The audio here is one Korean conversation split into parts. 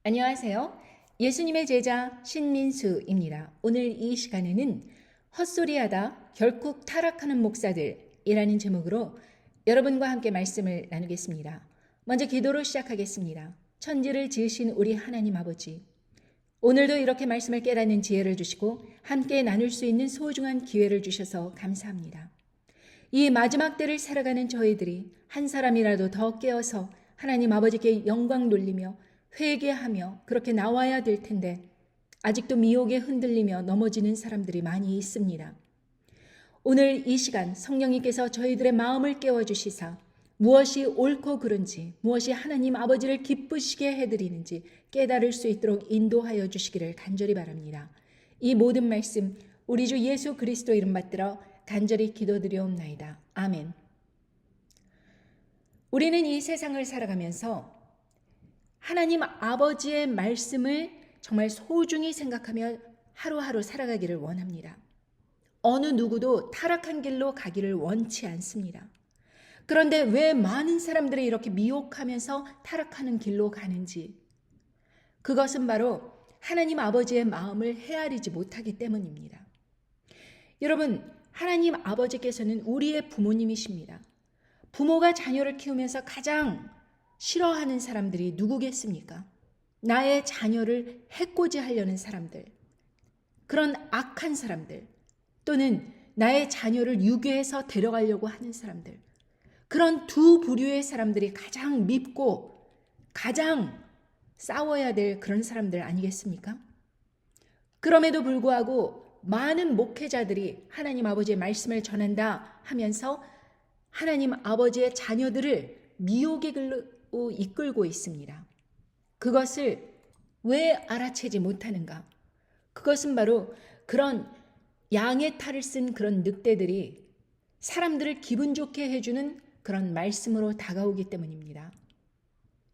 안녕하세요. 예수님의 제자 신민수입니다. 오늘 이 시간에는 헛소리하다 결국 타락하는 목사들이라는 제목으로 여러분과 함께 말씀을 나누겠습니다. 먼저 기도로 시작하겠습니다. 천지를 지으신 우리 하나님 아버지, 오늘도 이렇게 말씀을 깨닫는 지혜를 주시고 함께 나눌 수 있는 소중한 기회를 주셔서 감사합니다. 이 마지막 때를 살아가는 저희들이 한 사람이라도 더 깨어서 하나님 아버지께 영광 돌리며 회개하며 그렇게 나와야 될 텐데 아직도 미혹에 흔들리며 넘어지는 사람들이 많이 있습니다. 오늘 이 시간 성령님께서 저희들의 마음을 깨워주시사 무엇이 옳고 그른지, 무엇이 하나님 아버지를 기쁘시게 해드리는지 깨달을 수 있도록 인도하여 주시기를 간절히 바랍니다. 이 모든 말씀 우리 주 예수 그리스도 이름 받들어 간절히 기도드리옵나이다. 아멘. 우리는 이 세상을 살아가면서 하나님 아버지의 말씀을 정말 소중히 생각하며 하루하루 살아가기를 원합니다. 어느 누구도 타락한 길로 가기를 원치 않습니다. 그런데 왜 많은 사람들이 이렇게 미혹하면서 타락하는 길로 가는지, 그것은 바로 하나님 아버지의 마음을 헤아리지 못하기 때문입니다. 여러분, 하나님 아버지께서는 우리의 부모님이십니다. 부모가 자녀를 키우면서 가장 싫어하는 사람들이 누구겠습니까? 나의 자녀를 해코지 하려는 사람들, 그런 악한 사람들, 또는 나의 자녀를 유괴해서 데려가려고 하는 사람들, 그런 두 부류의 사람들이 가장 밉고 가장 싸워야 될 그런 사람들 아니겠습니까? 그럼에도 불구하고 많은 목회자들이 하나님 아버지의 말씀을 전한다 하면서 하나님 아버지의 자녀들을 미혹의 길로 이끌고 있습니다. 그것을 왜 알아채지 못하는가? 그것은 바로 그런 양의 탈을 쓴 그런 늑대들이 사람들을 기분 좋게 해주는 그런 말씀으로 다가오기 때문입니다.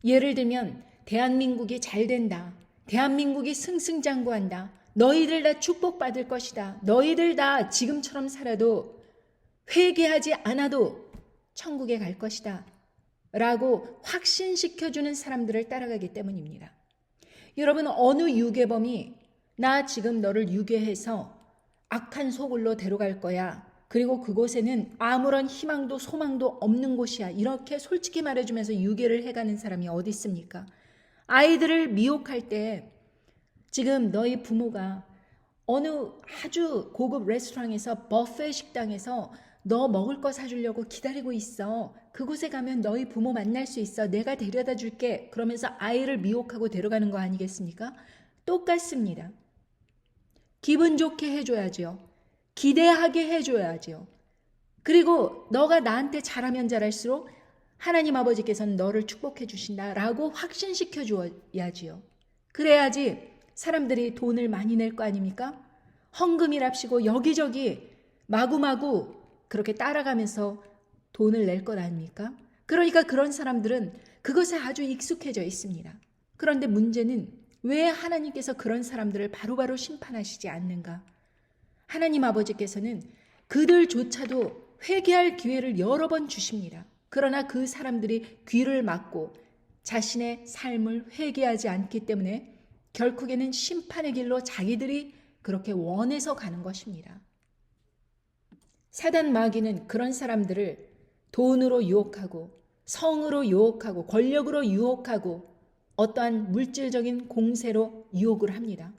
예를 들면 대한민국이 잘 된다. 대한민국이 승승장구한다. 너희들 다 축복받을 것이다. 너희들 다 지금처럼 살아도 회개하지 않아도 천국에 갈 것이다. 라고 확신시켜주는 사람들을 따라가기 때문입니다. 여러분, 어느 유괴범이 나 지금 너를 유괴해서 악한 소굴로 데려갈 거야. 그리고 그곳에는 아무런 희망도 소망도 없는 곳이야. 이렇게 솔직히 말해주면서 유괴를 해가는 사람이 어디 있습니까? 아이들을 미혹할 때 지금 너희 부모가 어느 아주 고급 레스토랑에서 버페 식당에서 너 먹을 거 사주려고 기다리고 있어. 그곳에 가면 너희 부모 만날 수 있어. 내가 데려다 줄게. 그러면서 아이를 미혹하고 데려가는 거 아니겠습니까? 똑같습니다. 기분 좋게 해줘야죠. 기대하게 해줘야죠. 그리고 너가 나한테 잘하면 잘할수록 하나님 아버지께서는 너를 축복해 주신다라고 확신시켜 줘야지요. 그래야지 사람들이 돈을 많이 낼 거 아닙니까? 헌금이랍시고 여기저기 마구마구 그렇게 따라가면서 돈을 낼 것 아닙니까? 그러니까 그런 사람들은 그것에 아주 익숙해져 있습니다. 그런데 문제는 왜 하나님께서 그런 사람들을 바로바로 심판하시지 않는가? 하나님 아버지께서는 그들조차도 회개할 기회를 여러 번 주십니다. 그러나 그 사람들이 귀를 막고 자신의 삶을 회개하지 않기 때문에 결국에는 심판의 길로 자기들이 그렇게 원해서 가는 것입니다. 사단 마귀는 그런 사람들을 돈으로 유혹하고 성으로 유혹하고 권력으로 유혹하고 어떠한 물질적인 공세로 유혹을 합니다.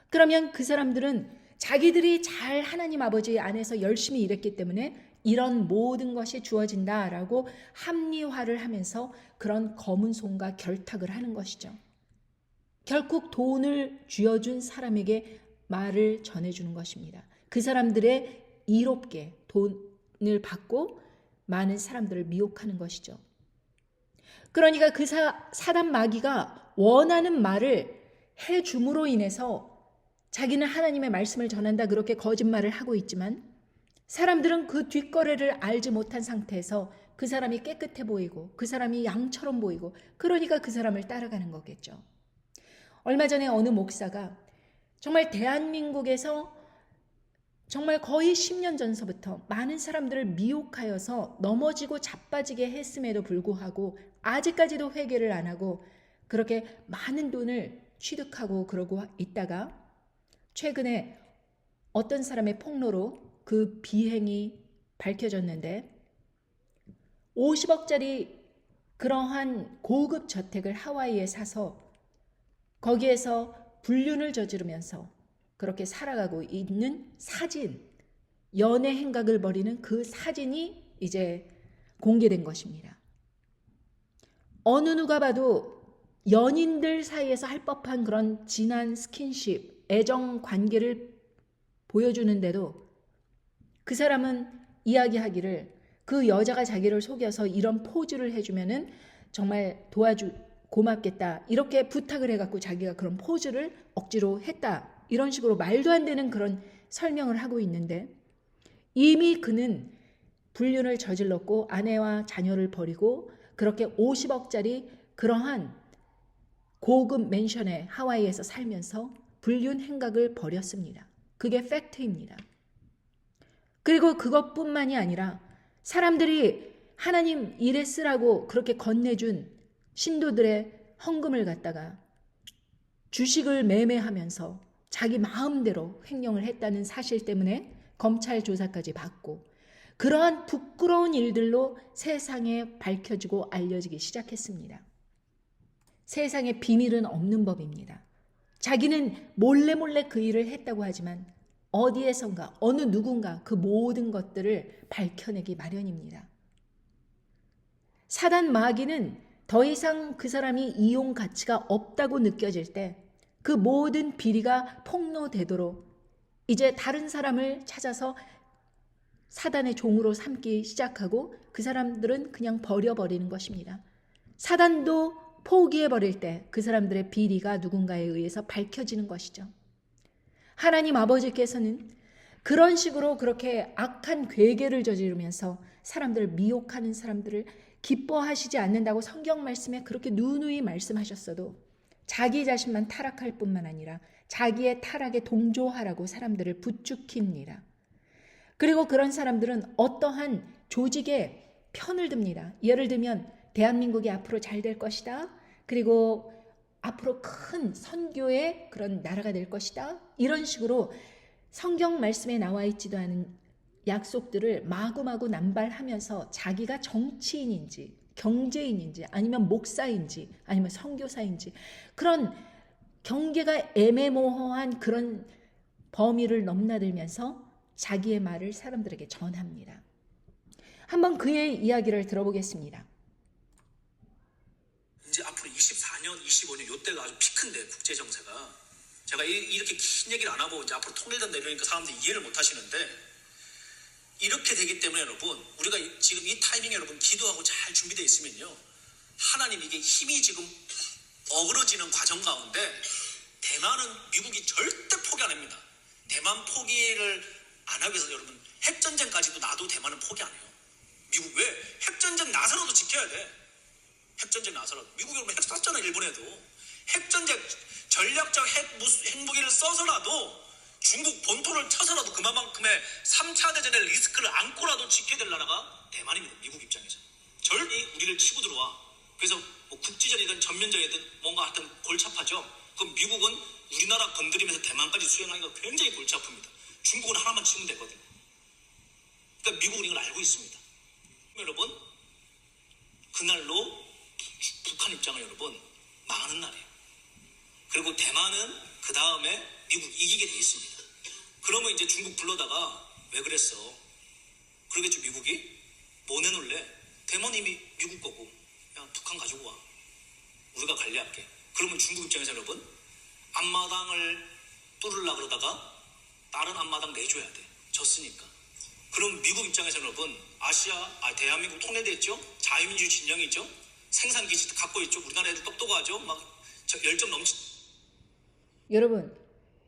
그러면 그 사람들은 자기들이 잘 하나님 아버지 안에서 열심히 일했기 때문에 이런 모든 것이 주어진다라고 합리화를 하면서 그런 검은 손과 결탁을 하는 것이죠. 결국 돈을 쥐어준 사람에게 말을 전해주는 것입니다. 그 사람들의 이롭게 돈을 받고 많은 사람들을 미혹하는 것이죠. 그러니까 그 사단 마귀가 원하는 말을 해줌으로 인해서 자기는 하나님의 말씀을 전한다 그렇게 거짓말을 하고 있지만 사람들은 그 뒷거래를 알지 못한 상태에서 그 사람이 깨끗해 보이고 그 사람이 양처럼 보이고 그러니까 그 사람을 따라가는 거겠죠. 얼마 전에 어느 목사가 정말 대한민국에서 정말 거의 10년 전서부터 많은 사람들을 미혹하여서 넘어지고 자빠지게 했음에도 불구하고 아직까지도 회개를 안 하고 그렇게 많은 돈을 취득하고 그러고 있다가 최근에 어떤 사람의 폭로로 그 비행이 밝혀졌는데 50억짜리 그러한 고급 저택을 하와이에 사서 거기에서 불륜을 저지르면서 그렇게 살아가고 있는 사진, 연애 행각을 벌이는 그 사진이 이제 공개된 것입니다. 어느 누가 봐도 연인들 사이에서 할 법한 그런 진한 스킨십, 애정 관계를 보여주는데도 그 사람은 이야기하기를 그 여자가 자기를 속여서 이런 포즈를 해주면은 정말 고맙겠다. 이렇게 부탁을 해갖고 자기가 그런 포즈를 억지로 했다. 이런 식으로 말도 안 되는 그런 설명을 하고 있는데 이미 그는 불륜을 저질렀고 아내와 자녀를 버리고 그렇게 50억짜리 그러한 고급 맨션에 하와이에서 살면서 불륜 행각을 벌였습니다. 그게 팩트입니다. 그리고 그것뿐만이 아니라 사람들이 하나님 일에 쓰라고 그렇게 건네준 신도들의 헌금을 갖다가 주식을 매매하면서 자기 마음대로 횡령을 했다는 사실 때문에 검찰 조사까지 받고 그러한 부끄러운 일들로 세상에 밝혀지고 알려지기 시작했습니다. 세상에 비밀은 없는 법입니다. 자기는 몰래 그 일을 했다고 하지만 어디에선가 어느 누군가 그 모든 것들을 밝혀내기 마련입니다. 사단 마귀는 더 이상 그 사람이 이용 가치가 없다고 느껴질 때 그 모든 비리가 폭로되도록 이제 다른 사람을 찾아서 사단의 종으로 삼기 시작하고 그 사람들은 그냥 버려버리는 것입니다. 사단도 포기해버릴 때 그 사람들의 비리가 누군가에 의해서 밝혀지는 것이죠. 하나님 아버지께서는 그런 식으로 그렇게 악한 괴계를 저지르면서 사람들을 미혹하는 사람들을 기뻐하시지 않는다고 성경 말씀에 그렇게 누누이 말씀하셨어도 자기 자신만 타락할 뿐만 아니라 자기의 타락에 동조하라고 사람들을 부추깁니다. 그리고 그런 사람들은 어떠한 조직에 편을 듭니다. 예를 들면 대한민국이 앞으로 잘 될 것이다. 그리고 앞으로 큰 선교의 그런 나라가 될 것이다. 이런 식으로 성경 말씀에 나와 있지도 않은 약속들을 마구마구 남발하면서 자기가 정치인인지 경제인인지 아니면 목사인지 아니면 선교사인지 그런 경계가 애매모호한 그런 범위를 넘나들면서 자기의 말을 사람들에게 전합니다. 한번 그의 이야기를 들어보겠습니다. 이제 앞으로 24년, 25년 이때가 아주 피크인데 국제 정세가 제가 이렇게 긴 얘기를 안 하고 이제 앞으로 통일된다 이러니까 사람들이 이해를 못 하시는데 이렇게 되기 때문에 여러분 우리가 지금 이 타이밍에 여러분 기도하고 잘 준비되어 있으면요 하나님 이게 힘이 지금 어그러지는 과정 가운데 대만은 미국이 절대 포기 안 합니다. 대만 포기를 안 하기 위해서 여러분 핵전쟁까지도 놔도 대만은 포기 안 해요. 미국 왜? 핵전쟁 나서라도 지켜야 돼. 핵전쟁 나서라도. 미국이 여러분 핵 쐈잖아 일본에도. 핵전쟁 전략적 핵무기를 써서라도 중국 본토를 쳐서라도 그만큼의 3차 대전의 리스크를 안고라도 지켜야 될 나라가 대만입니다. 미국 입장에서. 절이 우리를 치고 들어와. 그래서 뭐 국지전이든 전면전이든 뭔가 하여튼 골치 아파죠. 그럼 미국은 우리나라 건드리면서 대만까지 수행하기가 굉장히 골치 아픕니다. 중국은 하나만 치면 되거든요. 그러니까 미국은 이걸 알고 있습니다. 여러분 그날로 북한 입장은 여러분 망하는 날이에요. 그리고 대만은 그 다음에 미국 이기게 돼 있습니다. 그러면 이제 중국 불러다가 왜 그랬어? 그러겠죠 미국이? 뭐 내놓을래? 대만 이미 미국 거고 야 북한 가지고 와. 우리가 관리할게. 그러면 중국 입장에서 여러분 앞마당을 뚫으려고 그러다가 다른 앞마당 내줘야 돼. 졌으니까. 그럼 미국 입장에서 여러분 대한민국 통일됐죠? 자유민주 진영이죠? 생산기지도 갖고 있죠? 우리나라 애들 똑똑하죠? 막 열정 여러분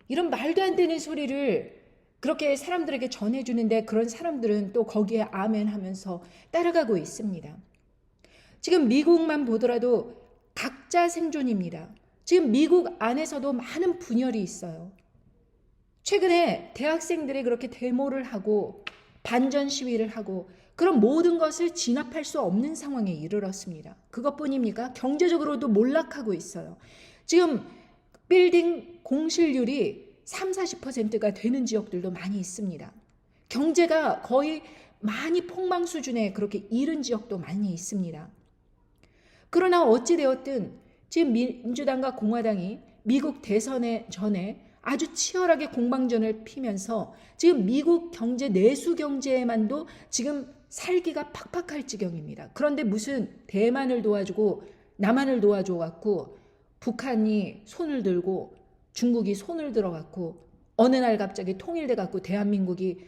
이런 말도 안 되는 소리를 그렇게 사람들에게 전해주는데 그런 사람들은 또 거기에 아멘 하면서 따라가고 있습니다. 지금 미국만 보더라도 각자 생존입니다. 지금 미국 안에서도 많은 분열이 있어요. 최근에 대학생들이 그렇게 데모를 하고 반전 시위를 하고 그런 모든 것을 진압할 수 없는 상황에 이르렀습니다. 그것뿐입니까? 경제적으로도 몰락하고 있어요. 지금 빌딩 공실률이 30-40%가 되는 지역들도 많이 있습니다. 경제가 거의 많이 폭망 수준에 그렇게 이른 지역도 많이 있습니다. 그러나 어찌되었든 지금 민주당과 공화당이 미국 대선 전에 아주 치열하게 공방전을 피면서 지금 미국 경제 내수 경제에만도 지금 살기가 팍팍할 지경입니다. 그런데 무슨 대만을 도와주고 남한을 도와줘 갖고 북한이 손을 들고 중국이 손을 들어 갖고 어느 날 갑자기 통일돼 갖고 대한민국이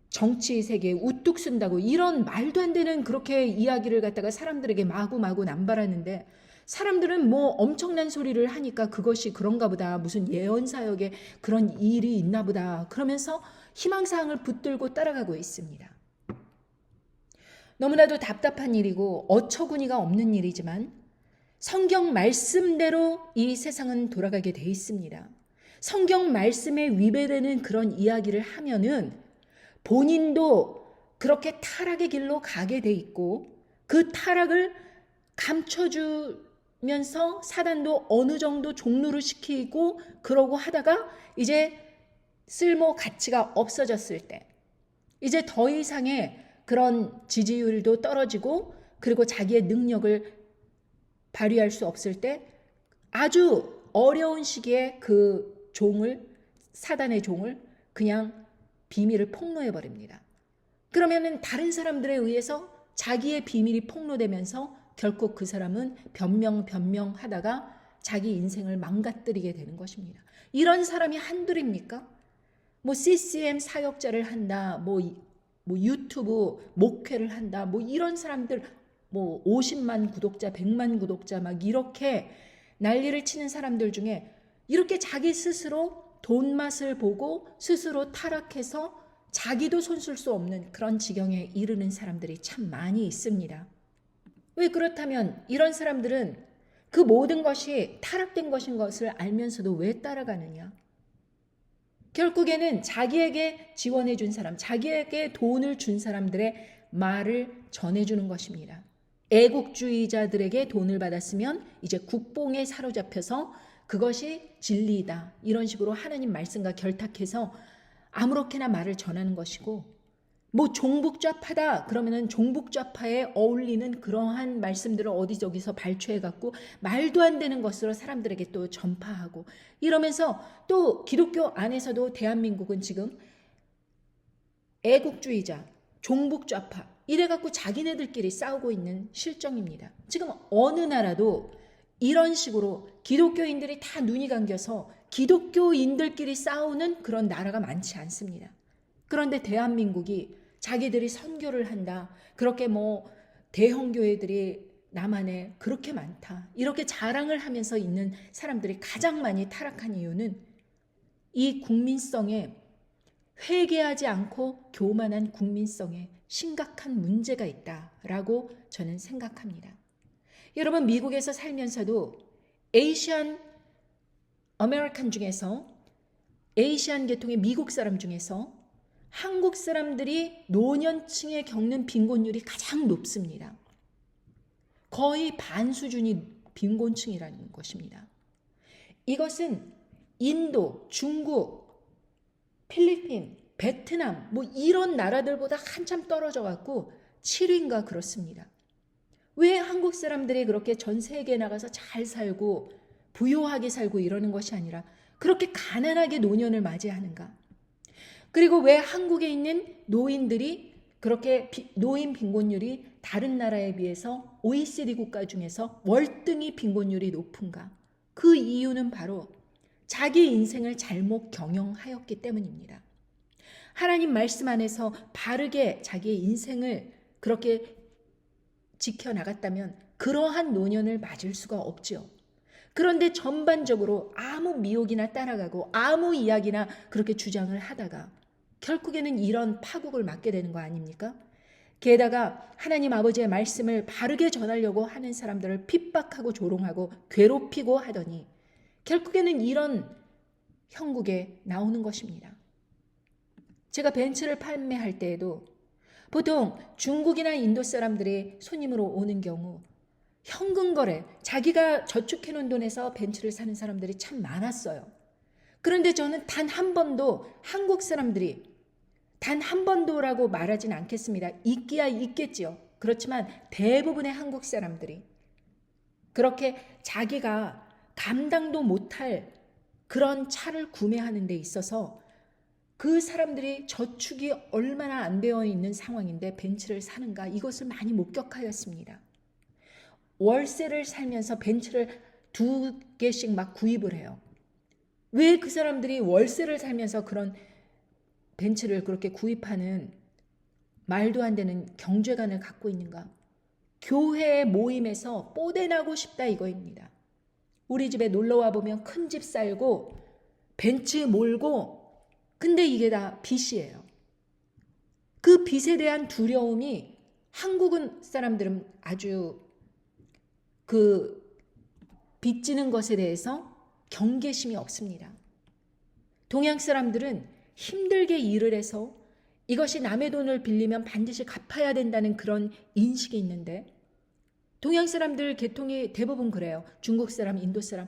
정치 세계에 우뚝 쓴다고 이런 말도 안 되는 그렇게 이야기를 갖다가 사람들에게 마구마구 남발하는데 사람들은 뭐 엄청난 소리를 하니까 그것이 그런가 보다. 무슨 예언사역에 그런 일이 있나 보다. 그러면서 희망사항을 붙들고 따라가고 있습니다. 너무나도 답답한 일이고 어처구니가 없는 일이지만 성경 말씀대로 이 세상은 돌아가게 돼 있습니다. 성경 말씀에 위배되는 그런 이야기를 하면은 본인도 그렇게 타락의 길로 가게 돼 있고 그 타락을 감춰주면서 사단도 어느 정도 종루를 시키고 그러고 하다가 이제 쓸모 가치가 없어졌을 때 이제 더 이상의 그런 지지율도 떨어지고 그리고 자기의 능력을 발휘할 수 없을 때 아주 어려운 시기에 그 종을 사단의 종을 그냥 비밀을 폭로해 버립니다. 그러면은 다른 사람들에 의해서 자기의 비밀이 폭로되면서 결국 그 사람은 변명하다가 자기 인생을 망가뜨리게 되는 것입니다. 이런 사람이 한둘입니까? 뭐 CCM 사역자를 한다, 뭐 유튜브 목회를 한다, 뭐 이런 사람들 뭐 50만 구독자, 100만 구독자 막 이렇게 난리를 치는 사람들 중에 이렇게 자기 스스로 돈 맛을 보고 스스로 타락해서 자기도 손쓸 수 없는 그런 지경에 이르는 사람들이 참 많이 있습니다. 왜 그렇다면 이런 사람들은 그 모든 것이 타락된 것인 것을 알면서도 왜 따라가느냐? 결국에는 자기에게 지원해 준 사람, 자기에게 돈을 준 사람들의 말을 전해주는 것입니다. 애국주의자들에게 돈을 받았으면 이제 국뽕에 사로잡혀서 그것이 진리이다. 이런 식으로 하나님 말씀과 결탁해서 아무렇게나 말을 전하는 것이고 뭐 종북좌파다 그러면은 종북좌파에 어울리는 그러한 말씀들을 어디저기서 발췌해갖고 말도 안 되는 것으로 사람들에게 또 전파하고 이러면서 또 기독교 안에서도 대한민국은 지금 애국주의자, 종북좌파 이래갖고 자기네들끼리 싸우고 있는 실정입니다. 지금 어느 나라도 이런 식으로 기독교인들이 다 눈이 감겨서 기독교인들끼리 싸우는 그런 나라가 많지 않습니다. 그런데 대한민국이 자기들이 선교를 한다. 그렇게 뭐 대형교회들이 남한에 그렇게 많다. 이렇게 자랑을 하면서 있는 사람들이 가장 많이 타락한 이유는 이 국민성에 회개하지 않고 교만한 국민성에 심각한 문제가 있다라고 저는 생각합니다. 여러분 미국에서 살면서도 에이시안 아메리칸 중에서 에이시안 계통의 미국 사람 중에서 한국 사람들이 노년층에 겪는 빈곤율이 가장 높습니다. 거의 반 수준이 빈곤층이라는 것입니다. 이것은 인도, 중국, 필리핀, 베트남 뭐 이런 나라들보다 한참 떨어져 갖고 7위인가 그렇습니다. 왜 한국 사람들이 그렇게 전 세계에 나가서 잘 살고 부유하게 살고 이러는 것이 아니라 그렇게 가난하게 노년을 맞이하는가? 그리고 왜 한국에 있는 노인들이 그렇게 노인 빈곤율이 다른 나라에 비해서 OECD 국가 중에서 월등히 빈곤율이 높은가? 그 이유는 바로 자기 인생을 잘못 경영하였기 때문입니다. 하나님 말씀 안에서 바르게 자기의 인생을 그렇게 지켜나갔다면 그러한 노년을 맞을 수가 없죠. 그런데 전반적으로 아무 미혹이나 따라가고 아무 이야기나 그렇게 주장을 하다가 결국에는 이런 파국을 맞게 되는 거 아닙니까? 게다가 하나님 아버지의 말씀을 바르게 전하려고 하는 사람들을 핍박하고 조롱하고 괴롭히고 하더니 결국에는 이런 형국에 나오는 것입니다. 제가 벤츠를 판매할 때에도 보통 중국이나 인도 사람들이 손님으로 오는 경우 현금 거래, 자기가 저축해 놓은 돈에서 벤츠를 사는 사람들이 참 많았어요. 그런데 저는 단 한 번도 한국 사람들이 단 한 번도라고 말하진 않겠습니다. 있기야 있겠지요. 그렇지만 대부분의 한국 사람들이 그렇게 자기가 감당도 못할 그런 차를 구매하는 데 있어서 그 사람들이 저축이 얼마나 안 되어 있는 상황인데 벤츠를 사는가, 이것을 많이 목격하였습니다. 월세를 살면서 벤츠를 2개씩 막 구입을 해요. 왜 그 사람들이 월세를 살면서 그런 벤츠를 그렇게 구입하는 말도 안 되는 경제관을 갖고 있는가? 교회 모임에서 뽀대나고 싶다 이거입니다. 우리 집에 놀러와 보면 큰 집 살고 벤츠 몰고, 근데 이게 다 빚이에요. 그 빚에 대한 두려움이 한국 사람들은 아주 그 빚지는 것에 대해서 경계심이 없습니다. 동양 사람들은 힘들게 일을 해서 이것이 남의 돈을 빌리면 반드시 갚아야 된다는 그런 인식이 있는데, 동양 사람들 계통이 대부분 그래요. 중국 사람, 인도 사람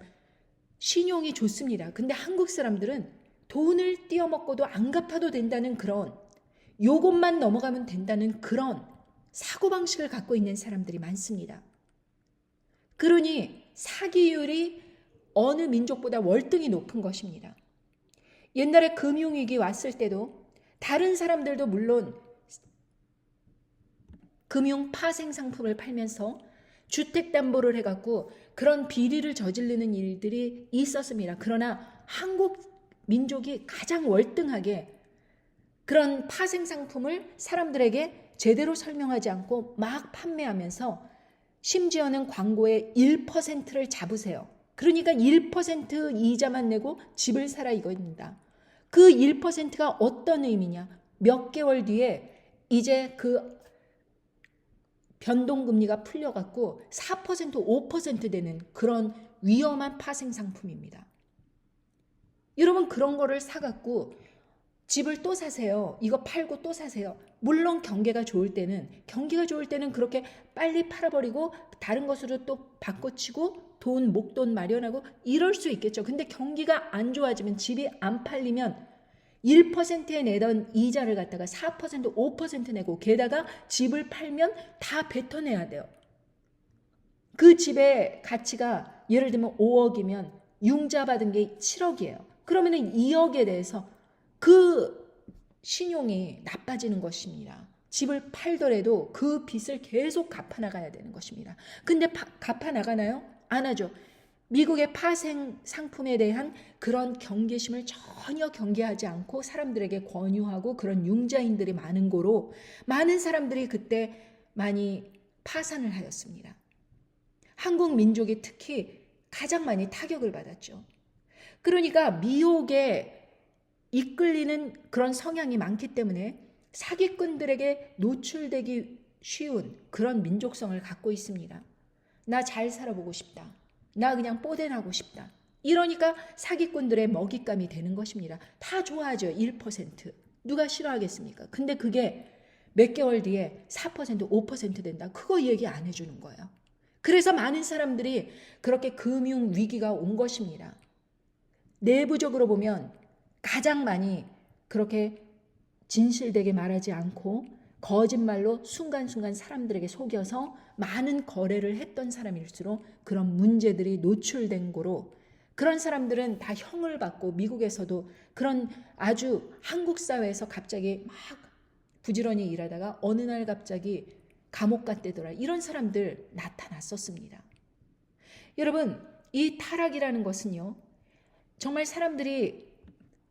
신용이 좋습니다. 근데 한국 사람들은 돈을 띄어먹고도 안 갚아도 된다는 그런, 요것만 넘어가면 된다는 그런 사고방식을 갖고 있는 사람들이 많습니다. 그러니 사기율이 어느 민족보다 월등히 높은 것입니다. 옛날에 금융위기 왔을 때도 다른 사람들도 물론 금융 파생 상품을 팔면서 주택담보를 해갖고 그런 비리를 저지르는 일들이 있었습니다. 그러나 한국 민족이 가장 월등하게 그런 파생 상품을 사람들에게 제대로 설명하지 않고 막 판매하면서 심지어는 광고의 1%를 잡으세요. 그러니까 1% 이자만 내고 집을 사라 이거입니다. 그 1%가 어떤 의미냐? 몇 개월 뒤에 이제 그 변동금리가 풀려갖고 4%, 5% 되는 그런 위험한 파생 상품입니다. 여러분 그런 거를 사갖고 집을 또 사세요. 이거 팔고 또 사세요. 물론 경기가 좋을 때는 그렇게 빨리 팔아버리고 다른 것으로 또 바꿔치고 돈, 목돈 마련하고 이럴 수 있겠죠. 근데 경기가 안 좋아지면, 집이 안 팔리면 1%에 내던 이자를 갖다가 4%, 5% 내고, 게다가 집을 팔면 다 뱉어내야 돼요. 그 집의 가치가 예를 들면 5억이면 융자 받은 게 7억이에요. 그러면 2억에 대해서 그 신용이 나빠지는 것입니다. 집을 팔더라도 그 빚을 계속 갚아나가야 되는 것입니다. 근데 갚아나가나요? 안 하죠. 미국의 파생 상품에 대한 그런 경계심을 전혀 경계하지 않고 사람들에게 권유하고 그런 융자인들이 많은 고로 많은 사람들이 그때 많이 파산을 하였습니다. 한국 민족이 특히 가장 많이 타격을 받았죠. 그러니까 미혹에 이끌리는 그런 성향이 많기 때문에 사기꾼들에게 노출되기 쉬운 그런 민족성을 갖고 있습니다. 나 잘 살아보고 싶다. 나 그냥 뽀대나고 싶다. 이러니까 사기꾼들의 먹잇감이 되는 것입니다. 다 좋아하죠. 1%. 누가 싫어하겠습니까? 근데 그게 몇 개월 뒤에 4%, 5% 된다. 그거 얘기 안 해주는 거예요. 그래서 많은 사람들이 그렇게 금융 위기가 온 것입니다. 내부적으로 보면 가장 많이 그렇게 진실되게 말하지 않고 거짓말로 순간순간 사람들에게 속여서 많은 거래를 했던 사람일수록 그런 문제들이 노출된 거로, 그런 사람들은 다 형을 받고, 미국에서도 그런 아주 한국 사회에서 갑자기 막 부지런히 일하다가 어느 날 갑자기 감옥 갔대더라, 이런 사람들 나타났었습니다. 여러분, 이 타락이라는 것은요, 정말 사람들이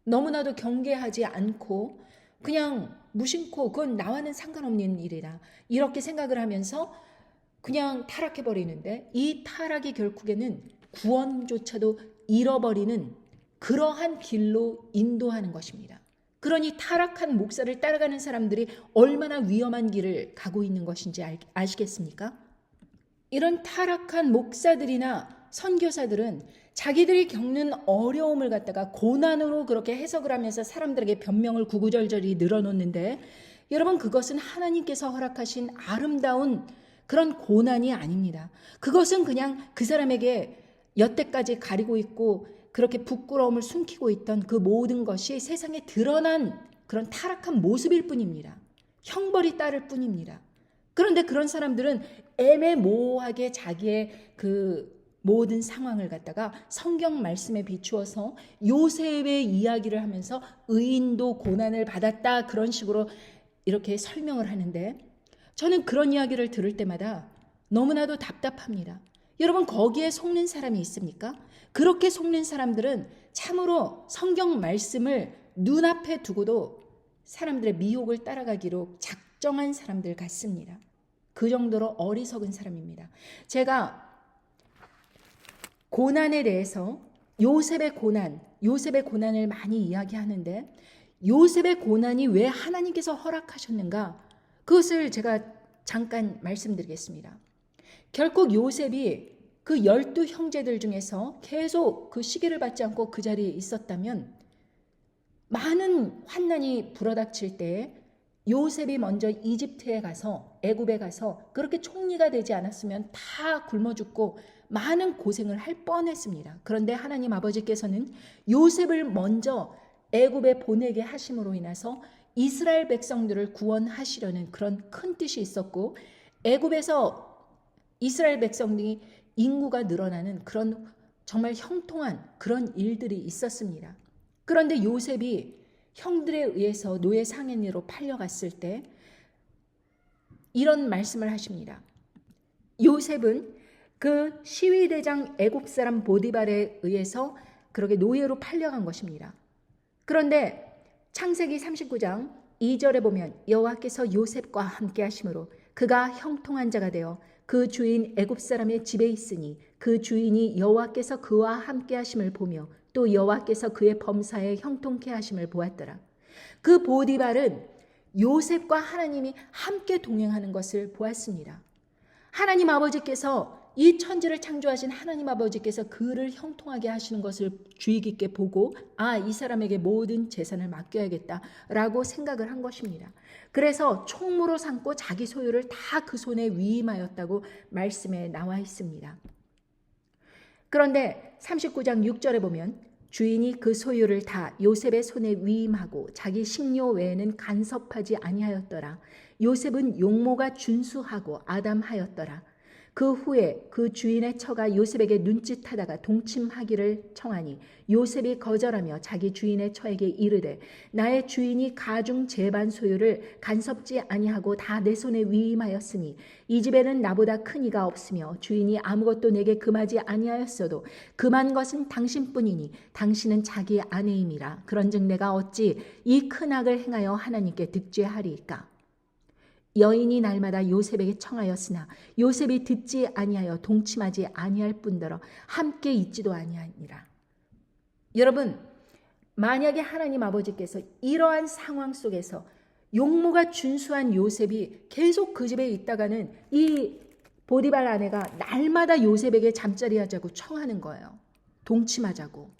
너무나도 경계하지 않고 그냥 무심코 그건 나와는 상관없는 일이다 이렇게 생각을 하면서 그냥 타락해버리는데, 이 타락이 결국에는 구원조차도 잃어버리는 그러한 길로 인도하는 것입니다. 그러니 타락한 목사를 따라가는 사람들이 얼마나 위험한 길을 가고 있는 것인지 아시겠습니까? 이런 타락한 목사들이나 선교사들은 자기들이 겪는 어려움을 갖다가 고난으로 그렇게 해석을 하면서 사람들에게 변명을 구구절절히 늘어놓는데, 여러분, 그것은 하나님께서 허락하신 아름다운 그런 고난이 아닙니다. 그것은 그냥 그 사람에게 여태까지 가리고 있고 그렇게 부끄러움을 숨기고 있던 그 모든 것이 세상에 드러난 그런 타락한 모습일 뿐입니다. 형벌이 따를 뿐입니다. 그런데 그런 사람들은 애매모호하게 자기의 그 모든 상황을 갖다가 성경 말씀에 비추어서 요셉의 이야기를 하면서 의인도 고난을 받았다, 그런 식으로 이렇게 설명을 하는데, 저는 그런 이야기를 들을 때마다 너무나도 답답합니다. 여러분, 거기에 속는 사람이 있습니까? 그렇게 속는 사람들은 참으로 성경 말씀을 눈앞에 두고도 사람들의 미혹을 따라가기로 작정한 사람들 같습니다. 그 정도로 어리석은 사람입니다. 제가 고난에 대해서 요셉의 고난을 많이 이야기하는데, 요셉의 고난이 왜 하나님께서 허락하셨는가, 그것을 제가 잠깐 말씀드리겠습니다. 결국 요셉이 그 12 형제들 중에서 계속 그 시기를 받지 않고 그 자리에 있었다면, 많은 환난이 불어닥칠 때에 요셉이 먼저 이집트에 가서, 애굽에 가서 그렇게 총리가 되지 않았으면 다 굶어 죽고 많은 고생을 할 뻔했습니다. 그런데 하나님 아버지께서는 요셉을 먼저 애굽에 보내게 하심으로 인해서 이스라엘 백성들을 구원하시려는 그런 큰 뜻이 있었고, 애굽에서 이스라엘 백성들이 인구가 늘어나는 그런 정말 형통한 그런 일들이 있었습니다. 그런데 요셉이 형들에 의해서 노예 상인으로 팔려갔을 때 이런 말씀을 하십니다. 요셉은 그 시위대장 애굽 사람 보디발에 의해서 그렇게 노예로 팔려간 것입니다. 그런데 창세기 39장 2절에 보면 여호와께서 요셉과 함께 하심으로 그가 형통한 자가 되어 그 주인 애굽 사람의 집에 있으니 그 주인이 여호와께서 그와 함께 하심을 보며 또 여호와께서 그의 범사에 형통케 하심을 보았더라. 그 보디발은 요셉과 하나님이 함께 동행하는 것을 보았습니다. 하나님 아버지께서, 이 천지를 창조하신 하나님 아버지께서 그를 형통하게 하시는 것을 주의 깊게 보고, 이 사람에게 모든 재산을 맡겨야겠다라고 생각을 한 것입니다. 그래서 총무로 삼고 자기 소유를 다 그 손에 위임하였다고 말씀에 나와 있습니다. 그런데 39장 6절에 보면 주인이 그 소유를 다 요셉의 손에 위임하고 자기 식료 외에는 간섭하지 아니하였더라. 요셉은 용모가 준수하고 아담하였더라. 그 후에 그 주인의 처가 요셉에게 눈짓하다가 동침하기를 청하니 요셉이 거절하며 자기 주인의 처에게 이르되 나의 주인이 가중 제반 소유를 간섭지 아니하고 다 내 손에 위임하였으니 이 집에는 나보다 큰 이가 없으며 주인이 아무것도 내게 금하지 아니하였어도 금한 것은 당신뿐이니 당신은 자기 아내임이라. 그런즉 내가 어찌 이 큰 악을 행하여 하나님께 득죄하리이까. 여인이 날마다 요셉에게 청하였으나 요셉이 듣지 아니하여 동침하지 아니할 뿐더러 함께 있지도 아니하니라. 여러분, 만약에 하나님 아버지께서 이러한 상황 속에서 용모가 준수한 요셉이 계속 그 집에 있다가는 이 보디발 아내가 날마다 요셉에게 잠자리 하자고 청하는 거예요. 동침하자고.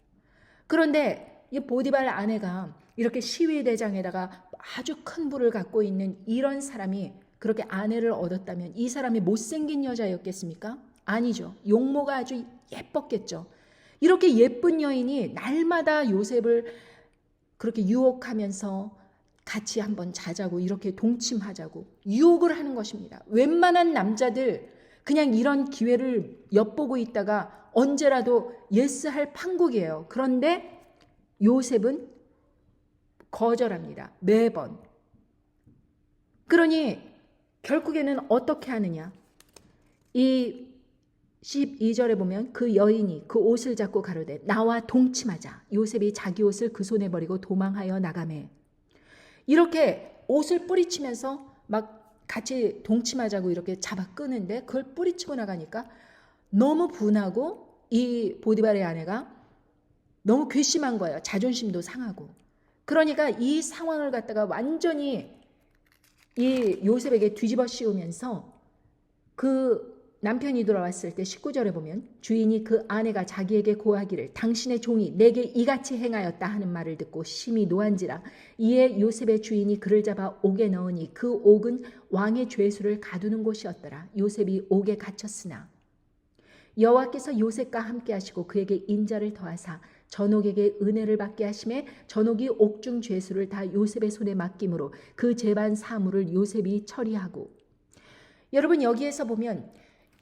그런데 이 보디발 아내가 이렇게 시위대장에다가 아주 큰 부를 갖고 있는 이런 사람이 그렇게 아내를 얻었다면 이 사람이 못생긴 여자였겠습니까? 아니죠. 용모가 아주 예뻤겠죠. 이렇게 예쁜 여인이 날마다 요셉을 그렇게 유혹하면서 같이 한번 자자고 이렇게 동침하자고 유혹을 하는 것입니다. 웬만한 남자들 그냥 이런 기회를 엿보고 있다가 언제라도 예스할 판국이에요. 그런데 요셉은 거절합니다. 매번. 그러니 결국에는 어떻게 하느냐. 이 12절에 보면 그 여인이 그 옷을 잡고 가로되 나와 동침하자. 요셉이 자기 옷을 그 손에 버리고 도망하여 나가매. 이렇게 옷을 뿌리치면서 막 같이 동침하자고 이렇게 잡아 끄는데 그걸 뿌리치고 나가니까 너무 분하고 이 보디발의 아내가 너무 괘씸한 거예요. 자존심도 상하고. 그러니까 이 상황을 갖다가 완전히 이 요셉에게 뒤집어 씌우면서 그 남편이 돌아왔을 때 19절에 보면 주인이 그 아내가 자기에게 고하기를 당신의 종이 내게 이같이 행하였다 하는 말을 듣고 심히 노한지라. 이에 요셉의 주인이 그를 잡아 옥에 넣으니 그 옥은 왕의 죄수를 가두는 곳이었더라. 요셉이 옥에 갇혔으나 여호와께서 요셉과 함께 하시고 그에게 인자를 더하사 전옥에게 은혜를 받게 하심에 전옥이 옥중 죄수를 다 요셉의 손에 맡김으로 그 재반 사물을 요셉이 처리하고. 여러분, 여기에서 보면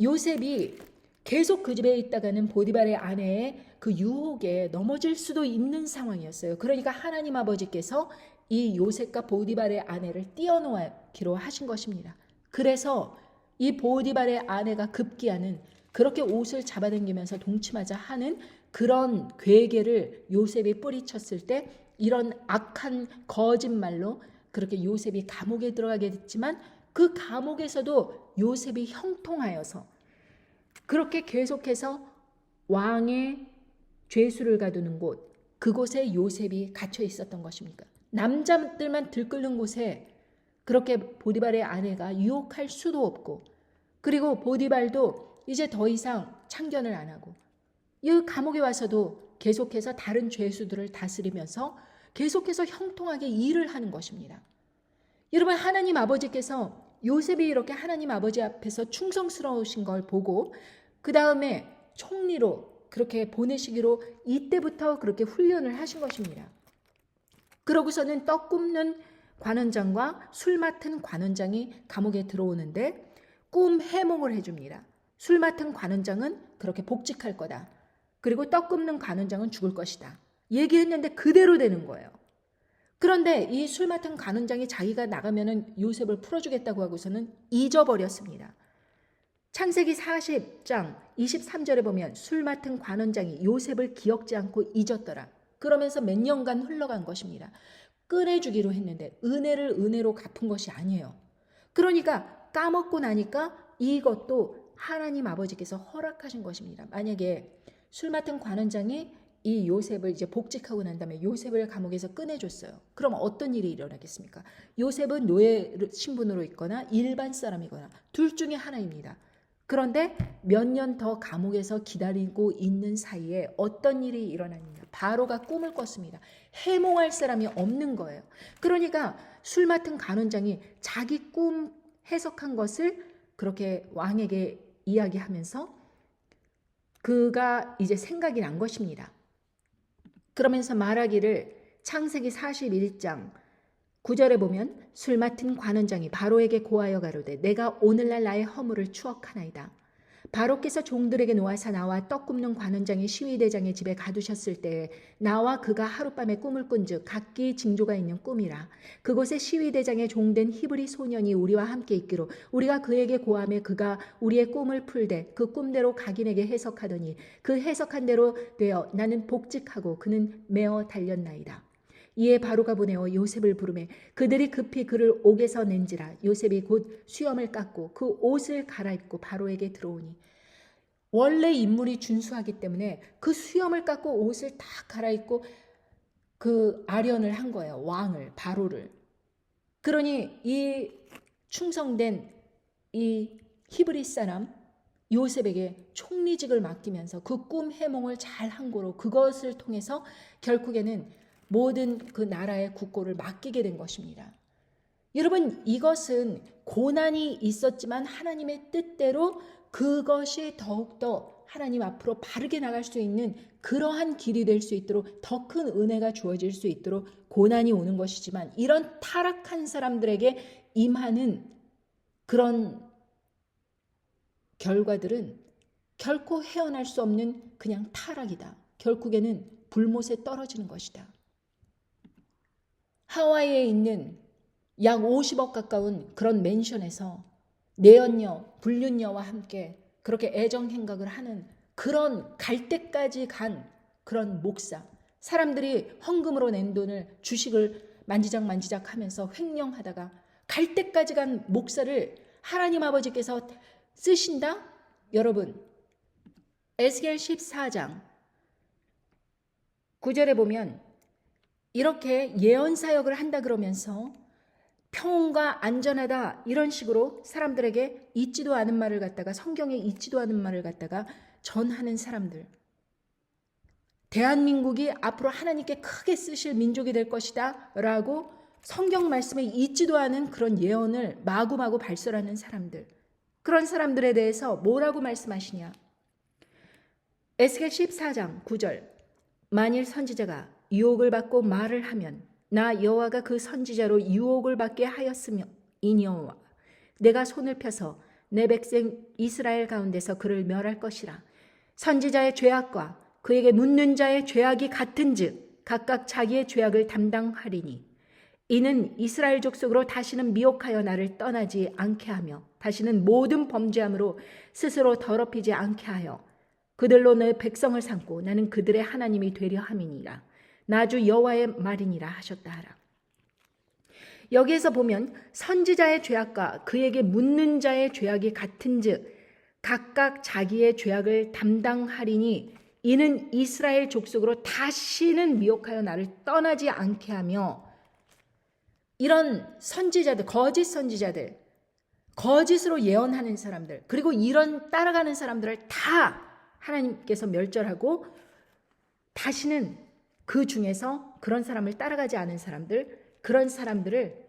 요셉이 계속 그 집에 있다가는 보디발의 아내의 그 유혹에 넘어질 수도 있는 상황이었어요. 그러니까 하나님 아버지께서 이 요셉과 보디발의 아내를 띄어놓기로 하신 것입니다. 그래서 이 보디발의 아내가 급기야는 그렇게 옷을 잡아당기면서 동침하자 하는 그런 괴계를 요셉이 뿌리쳤을 때 이런 악한 거짓말로 그렇게 요셉이 감옥에 들어가게 됐지만 그 감옥에서도 요셉이 형통하여서 그렇게 계속해서 왕의 죄수를 가두는 곳, 그곳에 요셉이 갇혀 있었던 것입니까? 남자들만 들끓는 곳에 그렇게 보디발의 아내가 유혹할 수도 없고, 그리고 보디발도 이제 더 이상 참견을 안 하고 이 감옥에 와서도 계속해서 다른 죄수들을 다스리면서 계속해서 형통하게 일을 하는 것입니다. 여러분, 하나님 아버지께서 요셉이 이렇게 하나님 아버지 앞에서 충성스러우신 걸 보고 그 다음에 총리로 그렇게 보내시기로 이때부터 그렇게 훈련을 하신 것입니다. 그러고서는 떡 굽는 관원장과 술 맡은 관원장이 감옥에 들어오는데 꿈 해몽을 해줍니다. 술 맡은 관원장은 그렇게 복직할 거다. 그리고 떡 굽는 관원장은 죽을 것이다. 얘기했는데 그대로 되는 거예요. 그런데 이 술 맡은 관원장이 자기가 나가면은 요셉을 풀어주겠다고 하고서는 잊어버렸습니다. 창세기 40장 23절에 보면 술 맡은 관원장이 요셉을 기억지 않고 잊었더라. 그러면서 몇 년간 흘러간 것입니다. 꺼내주기로 했는데 은혜를 은혜로 갚은 것이 아니에요. 그러니까 까먹고 나니까 이것도 하나님 아버지께서 허락하신 것입니다. 만약에 술 맡은 관원장이 이 요셉을 이제 복직하고 난 다음에 요셉을 감옥에서 꺼내줬어요. 그럼 어떤 일이 일어나겠습니까? 요셉은 노예 신분으로 있거나 일반 사람이거나 둘 중에 하나입니다. 그런데 몇 년 더 감옥에서 기다리고 있는 사이에 어떤 일이 일어나느냐. 바로가 꿈을 꿨습니다. 해몽할 사람이 없는 거예요. 그러니까 술 맡은 관원장이 자기 꿈 해석한 것을 그렇게 왕에게 이야기하면서 그가 이제 생각이 난 것입니다. 그러면서 말하기를 창세기 41장 9절에 보면 술 맡은 관원장이 바로에게 고하여 가로되 내가 오늘날 나의 허물을 추억하나이다. 바로께서 종들에게 놓아사 나와 떡 굽는 관원장이 시위대장의 집에 가두셨을 때에 나와 그가 하룻밤에 꿈을 꾼즉 각기 징조가 있는 꿈이라. 그곳에 시위대장의 종된 히브리 소년이 우리와 함께 있기로 우리가 그에게 고하며 그가 우리의 꿈을 풀되 그 꿈대로 각인에게 해석하더니 그 해석한 대로 되어 나는 복직하고 그는 메어 달렸나이다. 이에 바로가 보내어 요셉을 부르매 그들이 급히 그를 옥에서 낸지라. 요셉이 곧 수염을 깎고 그 옷을 갈아입고 바로에게 들어오니 원래 인물이 준수하기 때문에 그 수염을 깎고 옷을 다 갈아입고 그 아련을 한 거예요. 왕을, 바로를. 그러니 이 충성된 이 히브리 사람 요셉에게 총리직을 맡기면서 그 꿈 해몽을 잘 한 거로 그것을 통해서 결국에는 모든 그 나라의 국고를 맡기게 된 것입니다. 여러분, 이것은 고난이 있었지만 하나님의 뜻대로 그것이 더욱더 하나님 앞으로 바르게 나갈 수 있는 그러한 길이 될 수 있도록 더 큰 은혜가 주어질 수 있도록 고난이 오는 것이지만 이런 타락한 사람들에게 임하는 그런 결과들은 결코 헤어날 수 없는 그냥 타락이다. 결국에는 불못에 떨어지는 것이다. 하와이에 있는 약 50억 가까운 그런 맨션에서 내연녀, 불륜녀와 함께 그렇게 애정행각을 하는 그런 갈 때까지 간 그런 목사. 사람들이 헌금으로 낸 돈을 주식을 만지작 하면서 횡령하다가 갈 때까지 간 목사를 하나님 아버지께서 쓰신다? 여러분, 에스겔 14장 9절에 보면 이렇게 예언 사역을 한다 그러면서 평온과 안전하다 이런 식으로 사람들에게 있지도 않은 말을 갖다가 성경에 있지도 않은 말을 갖다가 전하는 사람들. 대한민국이 앞으로 하나님께 크게 쓰실 민족이 될 것이다 라고 성경 말씀에 있지도 않은 그런 예언을 마구마구 발설하는 사람들. 그런 사람들에 대해서 뭐라고 말씀하시냐. 에스겔 14장 9절. 만일 선지자가 유혹을 받고 말을 하면 나 여호와가 그 선지자로 유혹을 받게 하였으며이니와 내가 손을 펴서 내 백성 이스라엘 가운데서 그를 멸할 것이라. 선지자의 죄악과 그에게 묻는 자의 죄악이 같은즉 각각 자기의 죄악을 담당하리니 이는 이스라엘 족속으로 다시는 미혹하여 나를 떠나지 않게 하며 다시는 모든 범죄함으로 스스로 더럽히지 않게 하여 그들로 내 백성을 삼고 나는 그들의 하나님이 되려 함이니라. 나주 여호와의 말이니라 하셨다 하라. 여기에서 보면 선지자의 죄악과 그에게 묻는 자의 죄악이 같은즉 각각 자기의 죄악을 담당하리니 이는 이스라엘 족속으로 다시는 미혹하여 나를 떠나지 않게 하며. 이런 선지자들, 거짓 선지자들, 거짓으로 예언하는 사람들, 그리고 이런 따라가는 사람들을 다 하나님께서 멸절하고 다시는 그 중에서 그런 사람을 따라가지 않은 사람들, 그런 사람들을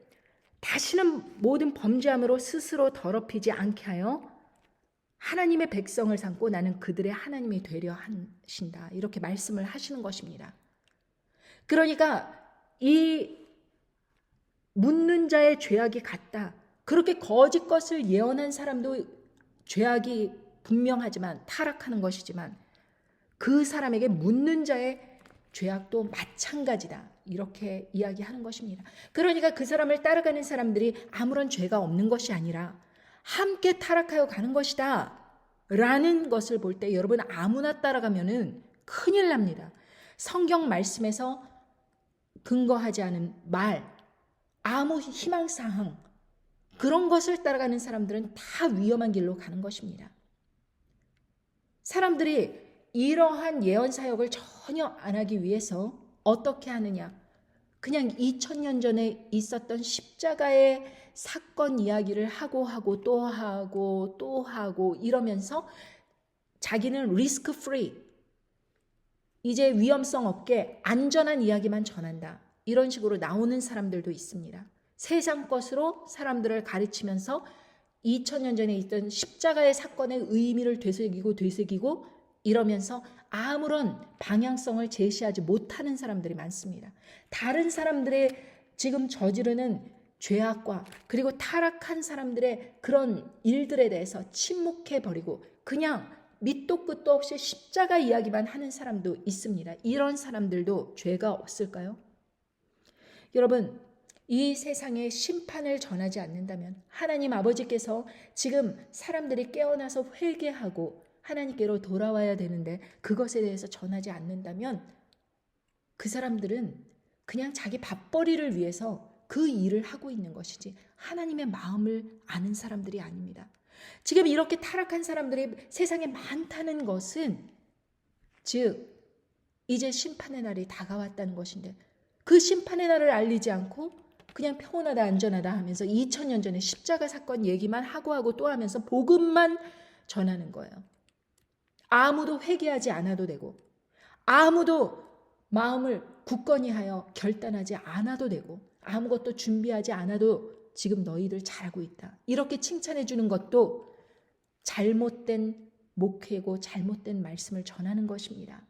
다시는 모든 범죄함으로 스스로 더럽히지 않게 하여 하나님의 백성을 삼고 나는 그들의 하나님이 되려 하신다. 이렇게 말씀을 하시는 것입니다. 그러니까 이 묻는 자의 죄악이 같다. 그렇게 거짓 것을 예언한 사람도 죄악이 분명하지만 타락하는 것이지만 그 사람에게 묻는 자의 죄악도 마찬가지다. 이렇게 이야기하는 것입니다. 그러니까 그 사람을 따라가는 사람들이 아무런 죄가 없는 것이 아니라 함께 타락하여 가는 것이다 라는 것을 볼 때 여러분 아무나 따라가면은 큰일 납니다. 성경 말씀에서 근거하지 않은 말, 아무 희망사항 그런 것을 따라가는 사람들은 다 위험한 길로 가는 것입니다. 사람들이 이러한 예언 사역을 전혀 안 하기 위해서 어떻게 하느냐. 그냥 2000년 전에 있었던 십자가의 사건 이야기를 하고 또 하고 이러면서 자기는 리스크 프리, 이제 위험성 없게 안전한 이야기만 전한다. 이런 식으로 나오는 사람들도 있습니다. 세상 것으로 사람들을 가르치면서 2000년 전에 있던 십자가의 사건의 의미를 되새기고 이러면서 아무런 방향성을 제시하지 못하는 사람들이 많습니다. 다른 사람들의 지금 저지르는 죄악과 그리고 타락한 사람들의 그런 일들에 대해서 침묵해버리고 그냥 밑도 끝도 없이 십자가 이야기만 하는 사람도 있습니다. 이런 사람들도 죄가 없을까요? 여러분, 이 세상에 심판을 전하지 않는다면 하나님 아버지께서 지금 사람들이 깨어나서 회개하고 하나님께로 돌아와야 되는데 그것에 대해서 전하지 않는다면 그 사람들은 그냥 자기 밥벌이를 위해서 그 일을 하고 있는 것이지 하나님의 마음을 아는 사람들이 아닙니다. 지금 이렇게 타락한 사람들이 세상에 많다는 것은 즉 이제 심판의 날이 다가왔다는 것인데 그 심판의 날을 알리지 않고 그냥 평온하다 안전하다 하면서 2000년 전에 십자가 사건 얘기만 하고 또 하면서 복음만 전하는 거예요. 아무도 회개하지 않아도 되고 아무도 마음을 굳건히 하여 결단하지 않아도 되고 아무것도 준비하지 않아도 지금 너희들 잘하고 있다. 이렇게 칭찬해 주는 것도 잘못된 목회고 잘못된 말씀을 전하는 것입니다.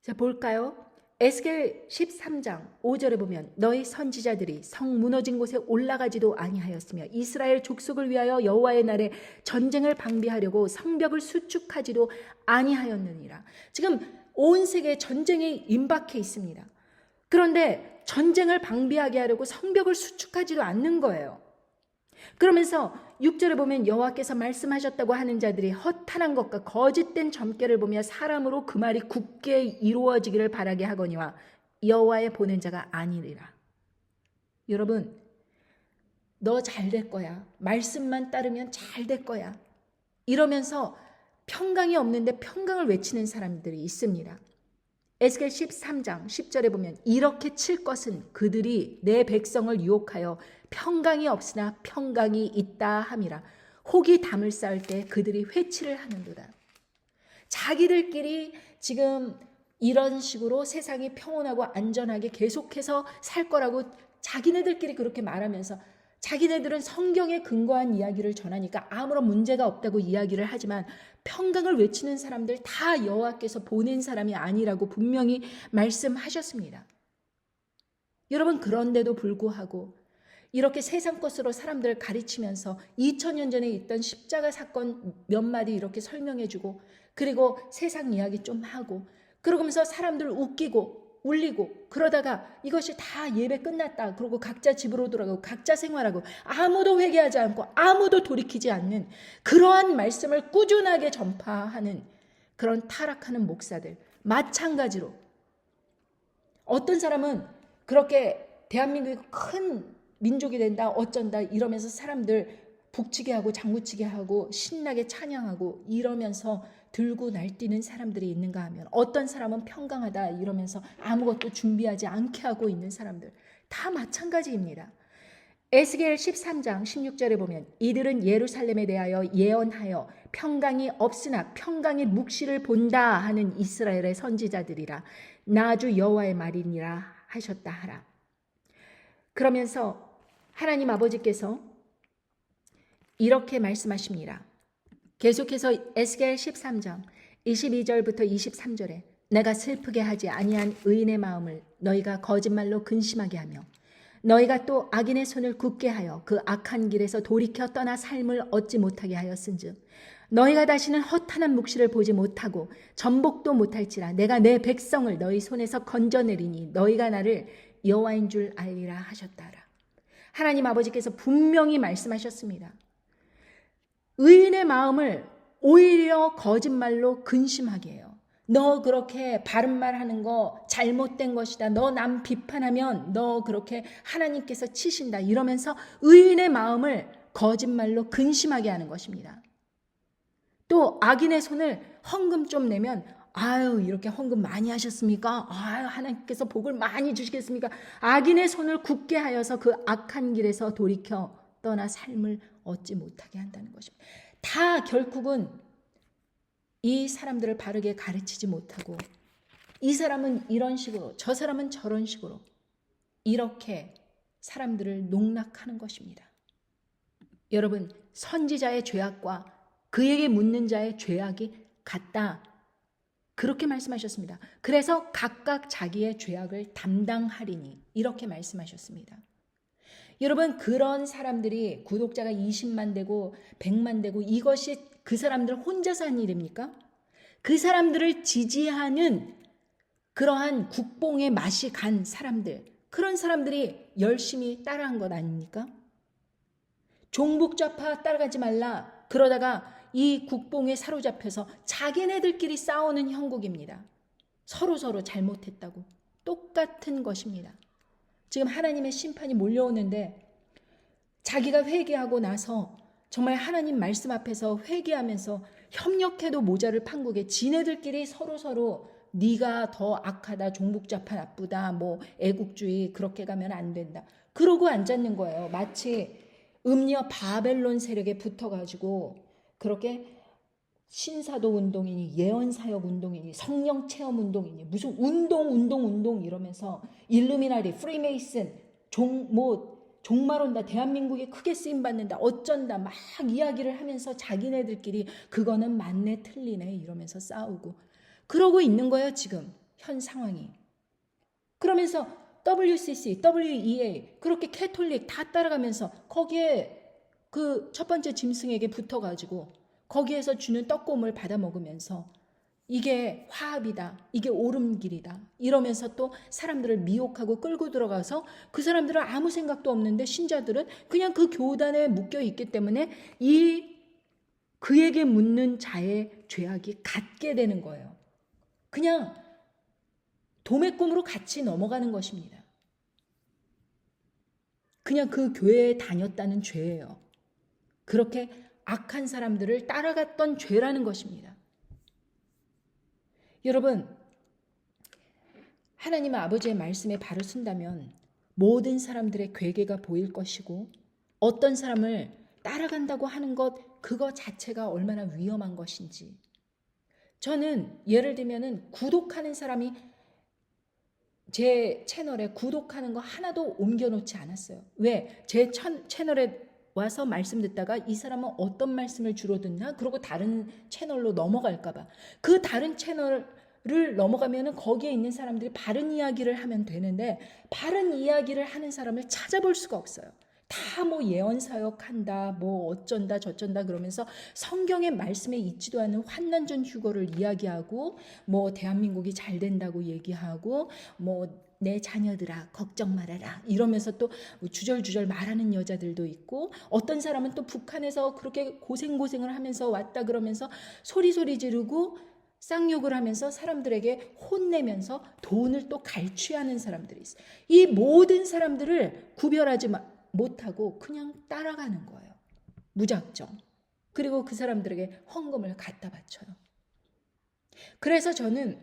자, 볼까요? 에스겔 13장 5절에 보면 너희 선지자들이 성 무너진 곳에 올라가지도 아니하였으며 이스라엘 족속을 위하여 여호와의 날에 전쟁을 방비하려고 성벽을 수축하지도 아니하였느니라. 지금 온 세계에 전쟁이 임박해 있습니다. 그런데 전쟁을 방비하게 하려고 성벽을 수축하지도 않는 거예요. 그러면서 6절에 보면 여호와께서 말씀하셨다고 하는 자들이 허탄한 것과 거짓된 점괘를 보며 사람으로 그 말이 굳게 이루어지기를 바라게 하거니와 여호와의 보낸 자가 아니리라. 여러분, 너 잘 될 거야. 말씀만 따르면 잘 될 거야. 이러면서 평강이 없는데 평강을 외치는 사람들이 있습니다. 에스겔 13장 10절에 보면 이렇게 칠 것은 그들이 내 백성을 유혹하여 평강이 없으나 평강이 있다 함이라. 혹이 담을 쌓을 때 그들이 회치를 하는도다. 자기들끼리 지금 이런 식으로 세상이 평온하고 안전하게 계속해서 살 거라고 자기네들끼리 그렇게 말하면서 자기네들은 성경에 근거한 이야기를 전하니까 아무런 문제가 없다고 이야기를 하지만 평강을 외치는 사람들 다 여호와께서 보낸 사람이 아니라고 분명히 말씀하셨습니다. 여러분, 그런데도 불구하고 이렇게 세상 것으로 사람들을 가르치면서 2000년 전에 있던 십자가 사건 몇 마디 이렇게 설명해주고 그리고 세상 이야기 좀 하고 그러면서 사람들 웃기고 울리고 그러다가 이것이 다 예배 끝났다. 그러고 각자 집으로 돌아가고 각자 생활하고 아무도 회개하지 않고 아무도 돌이키지 않는 그러한 말씀을 꾸준하게 전파하는 그런 타락하는 목사들. 마찬가지로 어떤 사람은 그렇게 대한민국이 큰 민족이 된다 어쩐다 이러면서 사람들 북치게 하고 장구치게 하고 신나게 찬양하고 이러면서 들고 날뛰는 사람들이 있는가 하면 어떤 사람은 평강하다 이러면서 아무것도 준비하지 않게 하고 있는 사람들 다 마찬가지입니다. 에스겔 13장 16절에 보면 이들은 예루살렘에 대하여 예언하여 평강이 없으나 평강의 묵시를 본다 하는 이스라엘의 선지자들이라 나 주 여호와의 말이니라 하셨다 하라. 그러면서 하나님 아버지께서 이렇게 말씀하십니다. 계속해서 에스겔 13장 22절부터 23절에 내가 슬프게 하지 아니한 의인의 마음을 너희가 거짓말로 근심하게 하며 너희가 또 악인의 손을 굳게 하여 그 악한 길에서 돌이켜 떠나 삶을 얻지 못하게 하였은즉 너희가 다시는 허탄한 묵시를 보지 못하고 전복도 못할지라 내가 내 백성을 너희 손에서 건져내리니 너희가 나를 여호와인 줄 알리라 하셨다라. 하나님 아버지께서 분명히 말씀하셨습니다. 의인의 마음을 오히려 거짓말로 근심하게 해요. 너 그렇게 바른 말 하는 거 잘못된 것이다. 너 남 비판하면 너 그렇게 하나님께서 치신다. 이러면서 의인의 마음을 거짓말로 근심하게 하는 것입니다. 또 악인의 손을 헌금 좀 내면 아유 이렇게 헌금 많이 하셨습니까? 아유 하나님께서 복을 많이 주시겠습니까? 악인의 손을 굳게 하여서 그 악한 길에서 돌이켜 떠나 삶을 얻지 못하게 한다는 것입니다. 다 결국은 이 사람들을 바르게 가르치지 못하고 이 사람은 이런 식으로 저 사람은 저런 식으로 이렇게 사람들을 농락하는 것입니다. 여러분, 선지자의 죄악과 그에게 묻는 자의 죄악이 같다. 그렇게 말씀하셨습니다. 그래서 각각 자기의 죄악을 담당하리니 이렇게 말씀하셨습니다. 여러분, 그런 사람들이 구독자가 20만 되고 100만 되고 이것이 그 사람들 혼자서 한 일입니까? 그 사람들을 지지하는 그러한 국뽕의 맛이 간 사람들, 그런 사람들이 열심히 따라한 것 아닙니까? 종북좌파 따라가지 말라 그러다가 이 국뽕에 사로잡혀서 자기네들끼리 싸우는 형국입니다. 서로 잘못했다고 똑같은 것입니다. 지금 하나님의 심판이 몰려오는데 자기가 회개하고 나서 정말 하나님 말씀 앞에서 회개하면서 협력해도 모자를 판국에 지네들끼리 서로 네가 더 악하다, 종북좌파 나쁘다, 뭐 애국주의 그렇게 가면 안 된다. 그러고 앉았는 거예요. 마치 음녀 바벨론 세력에 붙어가지고 그렇게 신사도 운동이니 예언사역 운동이니 성령 체험 운동이니 무슨 운동 이러면서 일루미나리, 프리메이슨, 종말 온다, 대한민국에 크게 쓰임받는다, 어쩐다 막 이야기를 하면서 자기네들끼리 그거는 맞네 틀리네 이러면서 싸우고 그러고 있는 거예요. 지금 현 상황이. 그러면서 WCC, WEA 그렇게 캐톨릭 다 따라가면서 거기에 그 첫 번째 짐승에게 붙어가지고 거기에서 주는 떡고물 받아 먹으면서 이게 화합이다, 이게 옳은 길이다 이러면서 또 사람들을 미혹하고 끌고 들어가서 그 사람들은 아무 생각도 없는데 신자들은 그냥 그 교단에 묶여 있기 때문에 그에게 묻는 자의 죄악이 같게 되는 거예요. 그냥 도매꿈으로 같이 넘어가는 것입니다. 그냥 그 교회에 다녔다는 죄예요. 그렇게 악한 사람들을 따라갔던 죄라는 것입니다. 여러분, 하나님 아버지의 말씀에 바로 쓴다면 모든 사람들의 괴계가 보일 것이고 어떤 사람을 따라간다고 하는 것 그거 자체가 얼마나 위험한 것인지. 저는 예를 들면은 구독하는 사람이 제 채널에 구독하는 거 하나도 옮겨놓지 않았어요. 왜? 제 채널에 와서 말씀 듣다가 이 사람은 어떤 말씀을 주로 듣나? 그러고 다른 채널로 넘어갈까봐. 그 다른 채널을 넘어가면은 거기에 있는 사람들이 바른 이야기를 하면 되는데 바른 이야기를 하는 사람을 찾아볼 수가 없어요. 다 뭐 예언 사역한다, 뭐 어쩐다 저쩐다 그러면서 성경의 말씀에 있지도 않은 환난전 휴거를 이야기하고 뭐 대한민국이 잘 된다고 얘기하고 뭐 내 자녀들아 걱정 말아라 이러면서 또 주절주절 말하는 여자들도 있고 어떤 사람은 또 북한에서 그렇게 고생을 하면서 왔다 그러면서 소리 지르고 쌍욕을 하면서 사람들에게 혼내면서 돈을 또 갈취하는 사람들이 있어요. 이 모든 사람들을 구별하지 못하고 그냥 따라가는 거예요. 무작정. 그리고 그 사람들에게 헌금을 갖다 바쳐요. 그래서 저는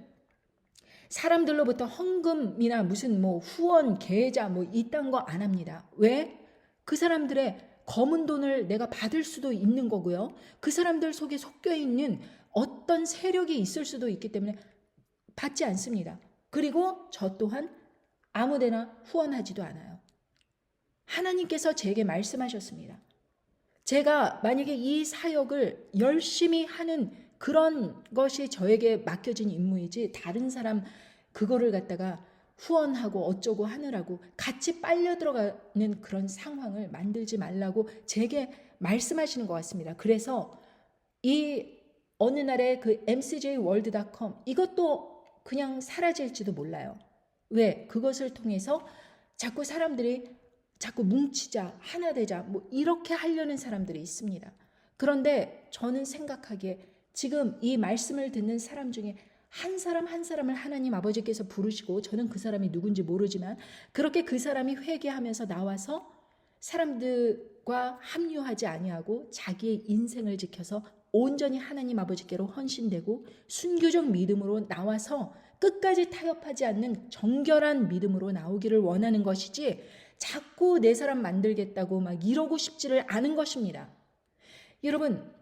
사람들로부터 헌금이나 무슨 뭐 후원, 계좌 뭐 이딴 거 안 합니다. 왜? 그 사람들의 검은 돈을 내가 받을 수도 있는 거고요. 그 사람들 속에 섞여 있는 어떤 세력이 있을 수도 있기 때문에 받지 않습니다. 그리고 저 또한 아무데나 후원하지도 않아요. 하나님께서 제게 말씀하셨습니다. 제가 만약에 이 사역을 열심히 하는 그런 것이 저에게 맡겨진 임무이지 다른 사람 그거를 갖다가 후원하고 어쩌고 하느라고 같이 빨려 들어가는 그런 상황을 만들지 말라고 제게 말씀하시는 것 같습니다. 그래서 이 어느 날에 그 mcjworld.com 이것도 그냥 사라질지도 몰라요. 왜? 그것을 통해서 자꾸 사람들이 자꾸 뭉치자, 하나 되자, 뭐 이렇게 하려는 사람들이 있습니다. 그런데 저는 생각하기에 지금 이 말씀을 듣는 사람 중에 한 사람 한 사람을 하나님 아버지께서 부르시고 저는 그 사람이 누군지 모르지만 그렇게 그 사람이 회개하면서 나와서 사람들과 합류하지 아니하고 자기의 인생을 지켜서 온전히 하나님 아버지께로 헌신되고 순교적 믿음으로 나와서 끝까지 타협하지 않는 정결한 믿음으로 나오기를 원하는 것이지 자꾸 내 사람 만들겠다고 막 이러고 싶지를 않은 것입니다. 여러분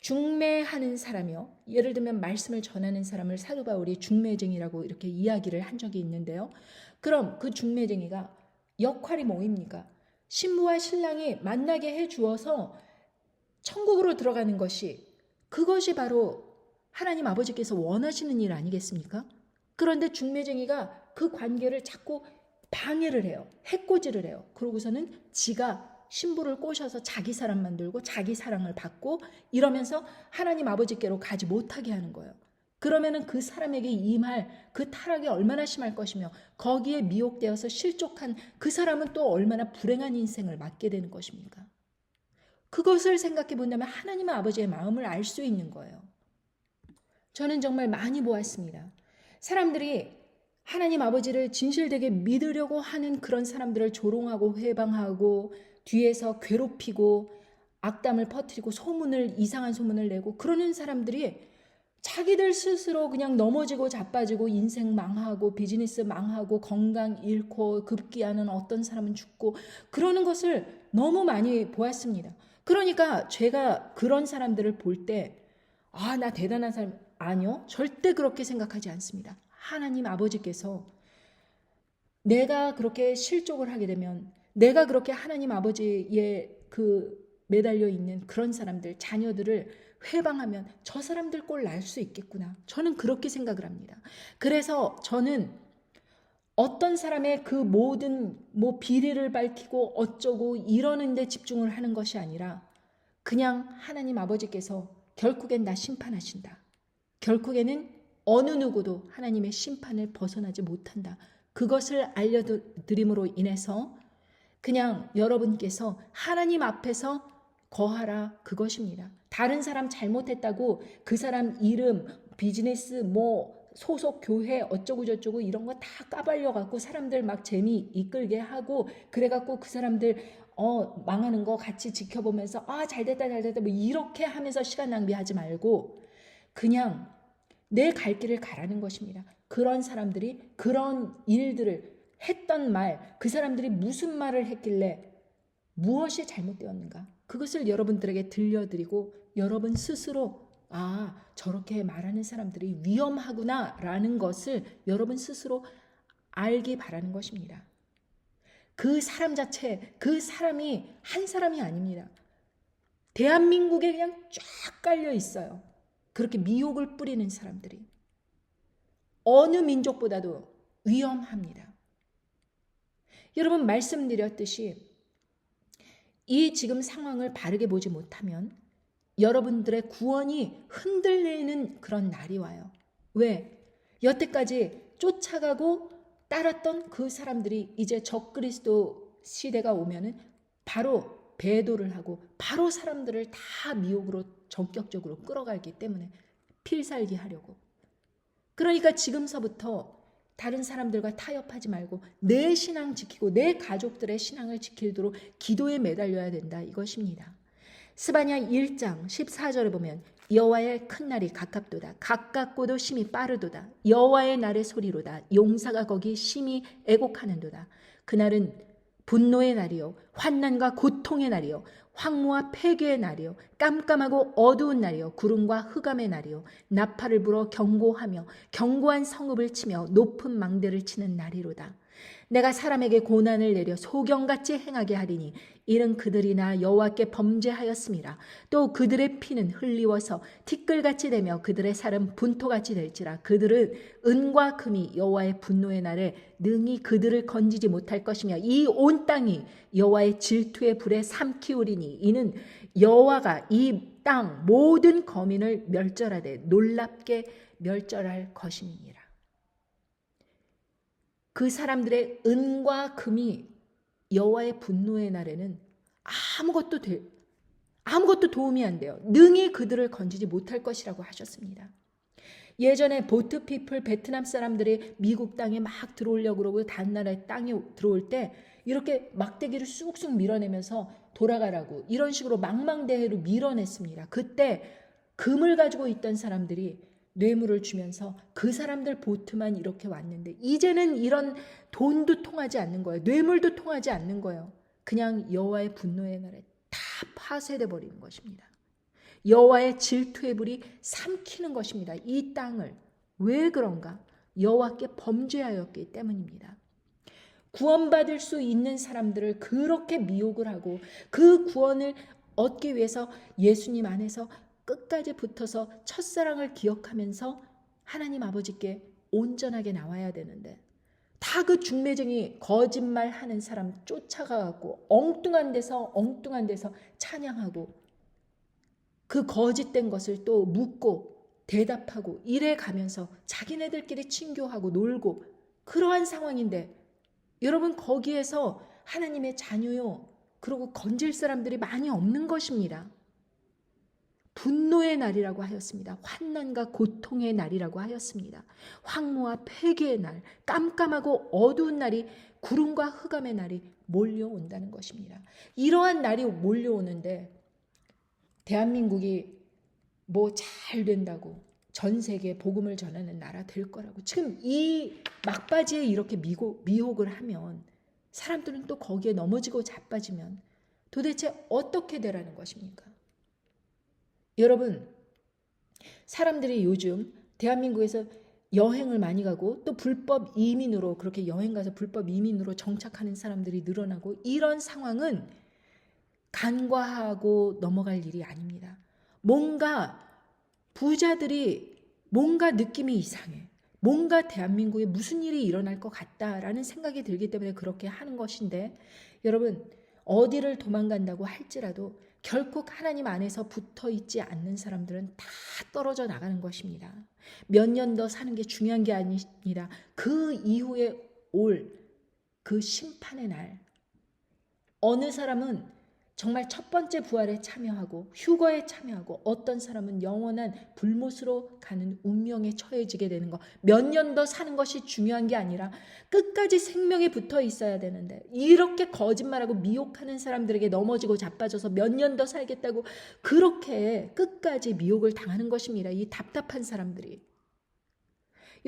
중매하는 사람이요. 예를 들면 말씀을 전하는 사람을 사도 바울이 중매쟁이라고 이렇게 이야기를 한 적이 있는데요. 그럼 그 중매쟁이가 역할이 뭐입니까? 신부와 신랑이 만나게 해 주어서 천국으로 들어가는 것이 그것이 바로 하나님 아버지께서 원하시는 일 아니겠습니까? 그런데 중매쟁이가 그 관계를 자꾸 방해를 해요. 해코지를 해요. 그러고서는 지가 신부를 꼬셔서 자기 사람 만들고 자기 사랑을 받고 이러면서 하나님 아버지께로 가지 못하게 하는 거예요. 그러면은 그 사람에게 임할 그 타락이 얼마나 심할 것이며 거기에 미혹되어서 실족한 그 사람은 또 얼마나 불행한 인생을 맞게 되는 것입니까? 그것을 생각해 본다면 하나님 아버지의 마음을 알 수 있는 거예요. 저는 정말 많이 보았습니다. 사람들이 하나님 아버지를 진실되게 믿으려고 하는 그런 사람들을 조롱하고 회방하고 뒤에서 괴롭히고 악담을 퍼뜨리고 이상한 소문을 내고 그러는 사람들이 자기들 스스로 그냥 넘어지고 자빠지고 인생 망하고 비즈니스 망하고 건강 잃고 급기야는 어떤 사람은 죽고 그러는 것을 너무 많이 보았습니다. 그러니까 제가 그런 사람들을 볼 때 나 대단한 사람 아니요. 절대 그렇게 생각하지 않습니다. 하나님 아버지께서 내가 그렇게 실족을 하게 되면 내가 그렇게 하나님 아버지의 그 매달려 있는 그런 사람들, 자녀들을 회방하면 저 사람들 꼴 날 수 있겠구나. 저는 그렇게 생각을 합니다. 그래서 저는 어떤 사람의 그 모든 뭐 비리를 밝히고 어쩌고 이러는 데 집중을 하는 것이 아니라 그냥 하나님 아버지께서 결국엔 나 심판하신다. 결국에는 어느 누구도 하나님의 심판을 벗어나지 못한다. 그것을 알려드림으로 인해서 그냥 여러분께서 하나님 앞에서 거하라 그것입니다. 다른 사람 잘못했다고 그 사람 이름, 비즈니스, 뭐 소속 교회 어쩌고 저쩌고 이런 거 다 까발려 갖고 사람들 막 재미 이끌게 하고 그래 갖고 그 사람들 망하는 거 같이 지켜보면서 잘됐다 뭐 이렇게 하면서 시간 낭비하지 말고 그냥 내 갈 길을 가라는 것입니다. 그런 사람들이 그런 일들을 했던 말, 그 사람들이 무슨 말을 했길래 무엇이 잘못되었는가? 그것을 여러분들에게 들려드리고 여러분 스스로 저렇게 말하는 사람들이 위험하구나라는 것을 여러분 스스로 알기 바라는 것입니다. 그 사람 자체, 그 사람이 한 사람이 아닙니다. 대한민국에 그냥 쫙 깔려 있어요. 그렇게 미혹을 뿌리는 사람들이. 어느 민족보다도 위험합니다. 여러분 말씀드렸듯이 이 지금 상황을 바르게 보지 못하면 여러분들의 구원이 흔들리는 그런 날이 와요. 왜? 여태까지 쫓아가고 따랐던 그 사람들이 이제 적그리스도 시대가 오면은 바로 배도를 하고 바로 사람들을 다 미혹으로 전격적으로 끌어가기 때문에 필살기 하려고. 그러니까 지금서부터 다른 사람들과 타협하지 말고 내 신앙 지키고 내 가족들의 신앙을 지키도록 기도에 매달려야 된다 이것입니다. 스바냐 1장 14절에 보면 여호와의 큰 날이 가깝도다. 가깝고도 심히 빠르도다. 여호와의 날의 소리로다. 용사가 거기 심히 애곡하는도다. 그날은 분노의 날이요 환난과 고통의 날이요 황무와 폐괴의 날이요 깜깜하고 어두운 날이요 구름과 흑암의 날이요 나팔을 불어 경고하며 견고한 성읍을 치며 높은 망대를 치는 날이로다. 내가 사람에게 고난을 내려 소경같이 행하게 하리니 이는 그들이 나 여호와께 범죄하였음이라. 또 그들의 피는 흘리워서 티끌같이 되며 그들의 살은 분토같이 될지라. 그들은 은과 금이 여호와의 분노의 날에 능히 그들을 건지지 못할 것이며 이 온 땅이 여호와의 질투의 불에 삼키우리니 이는 여호와가 이 땅 모든 거민을 멸절하되 놀랍게 멸절할 것임이니라. 그 사람들의 은과 금이 여호와의 분노의 날에는 아무것도 도움이 안 돼요. 능히 그들을 건지지 못할 것이라고 하셨습니다. 예전에 보트 피플 베트남 사람들이 미국 땅에 막 들어오려고 그러고 다른 나라의 땅에 들어올 때 이렇게 막대기를 쑥쑥 밀어내면서 돌아가라고 이런 식으로 망망대해로 밀어냈습니다. 그때 금을 가지고 있던 사람들이 뇌물을 주면서 그 사람들 보트만 이렇게 왔는데 이제는 이런 돈도 통하지 않는 거예요. 뇌물도 통하지 않는 거예요. 그냥 여호와의 분노의 날에 다 파쇄돼 버리는 것입니다. 여호와의 질투의 불이 삼키는 것입니다. 이 땅을. 왜 그런가? 여호와께 범죄하였기 때문입니다. 구원받을 수 있는 사람들을 그렇게 미혹을 하고 그 구원을 얻기 위해서 예수님 안에서 끝까지 붙어서 첫사랑을 기억하면서 하나님 아버지께 온전하게 나와야 되는데 다 그 중매쟁이 거짓말하는 사람 쫓아가갖고 엉뚱한 데서 찬양하고 그 거짓된 것을 또 묻고 대답하고 이래 가면서 자기네들끼리 친교하고 놀고 그러한 상황인데 여러분 거기에서 하나님의 자녀요 그리고 건질 사람들이 많이 없는 것입니다. 분노의 날이라고 하였습니다. 환난과 고통의 날이라고 하였습니다. 황무와 폐괴의 날, 깜깜하고 어두운 날이 구름과 흑암의 날이 몰려온다는 것입니다. 이러한 날이 몰려오는데 대한민국이 뭐 잘 된다고 전 세계에 복음을 전하는 나라 될 거라고 지금 이 막바지에 이렇게 미혹을 하면 사람들은 또 거기에 넘어지고 자빠지면 도대체 어떻게 되라는 것입니까? 여러분, 사람들이 요즘 대한민국에서 여행을 많이 가고 또 불법 이민으로 그렇게 여행 가서 불법 이민으로 정착하는 사람들이 늘어나고 이런 상황은 간과하고 넘어갈 일이 아닙니다. 뭔가 부자들이 뭔가 느낌이 이상해. 뭔가 대한민국에 무슨 일이 일어날 것 같다라는 생각이 들기 때문에 그렇게 하는 것인데 여러분 어디를 도망간다고 할지라도 결코 하나님 안에서 붙어 있지 않는 사람들은 다 떨어져 나가는 것입니다. 몇 년 더 사는 게 중요한 게 아니라 그 이후에 올 그 심판의 날 어느 사람은 정말 첫 번째 부활에 참여하고 휴거에 참여하고 어떤 사람은 영원한 불못으로 가는 운명에 처해지게 되는 것. 몇 년 더 사는 것이 중요한 게 아니라 끝까지 생명에 붙어 있어야 되는데 이렇게 거짓말하고 미혹하는 사람들에게 넘어지고 자빠져서 몇 년 더 살겠다고 그렇게 끝까지 미혹을 당하는 것입니다. 이 답답한 사람들이.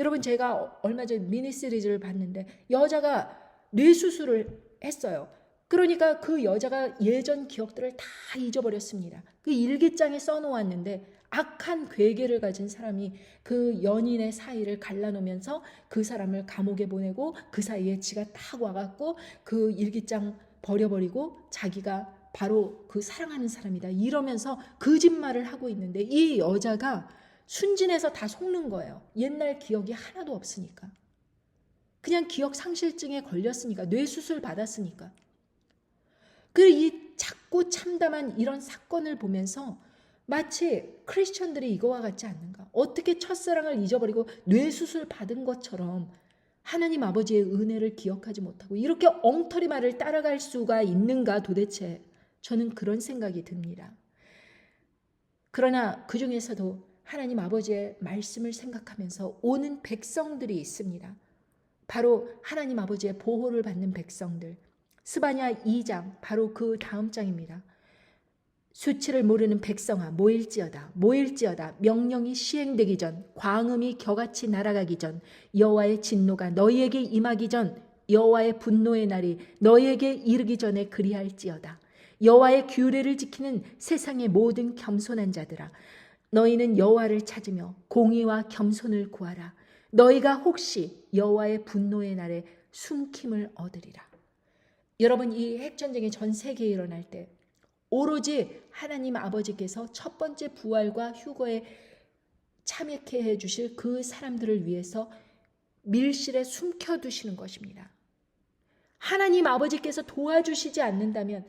여러분, 제가 얼마 전에 미니시리즈를 봤는데 여자가 뇌수술을 했어요. 그러니까 그 여자가 예전 기억들을 다 잊어버렸습니다. 그 일기장에 써놓았는데 악한 괴계를 가진 사람이 그 연인의 사이를 갈라놓으면서 그 사람을 감옥에 보내고 그 사이에 지가 딱 와갖고 그 일기장 버려버리고 자기가 바로 그 사랑하는 사람이다 이러면서 거짓말을 하고 있는데 이 여자가 순진해서 다 속는 거예요. 옛날 기억이 하나도 없으니까. 그냥 기억 상실증에 걸렸으니까, 뇌수술 받았으니까. 그리고 이 작고 참담한 이런 사건을 보면서 마치 크리스천들이 이거와 같지 않는가? 어떻게 첫사랑을 잊어버리고 뇌수술 받은 것처럼 하나님 아버지의 은혜를 기억하지 못하고 이렇게 엉터리 말을 따라갈 수가 있는가 도대체? 저는 그런 생각이 듭니다. 그러나 그 중에서도 하나님 아버지의 말씀을 생각하면서 오는 백성들이 있습니다. 바로 하나님 아버지의 보호를 받는 백성들. 스바냐 2장 바로 그 다음 장입니다. 수치를 모르는 백성아 모일지어다 모일지어다 명령이 시행되기 전 광음이 겨같이 날아가기 전 여호와의 진노가 너희에게 임하기 전 여호와의 분노의 날이 너희에게 이르기 전에 그리할지어다. 여호와의 규례를 지키는 세상의 모든 겸손한 자들아 너희는 여호와를 찾으며 공의와 겸손을 구하라. 너희가 혹시 여호와의 분노의 날에 숨김을 얻으리라. 여러분, 이 핵전쟁이 전 세계에 일어날 때 오로지 하나님 아버지께서 첫 번째 부활과 휴거에 참여케 해주실 그 사람들을 위해서 밀실에 숨겨두시는 것입니다. 하나님 아버지께서 도와주시지 않는다면,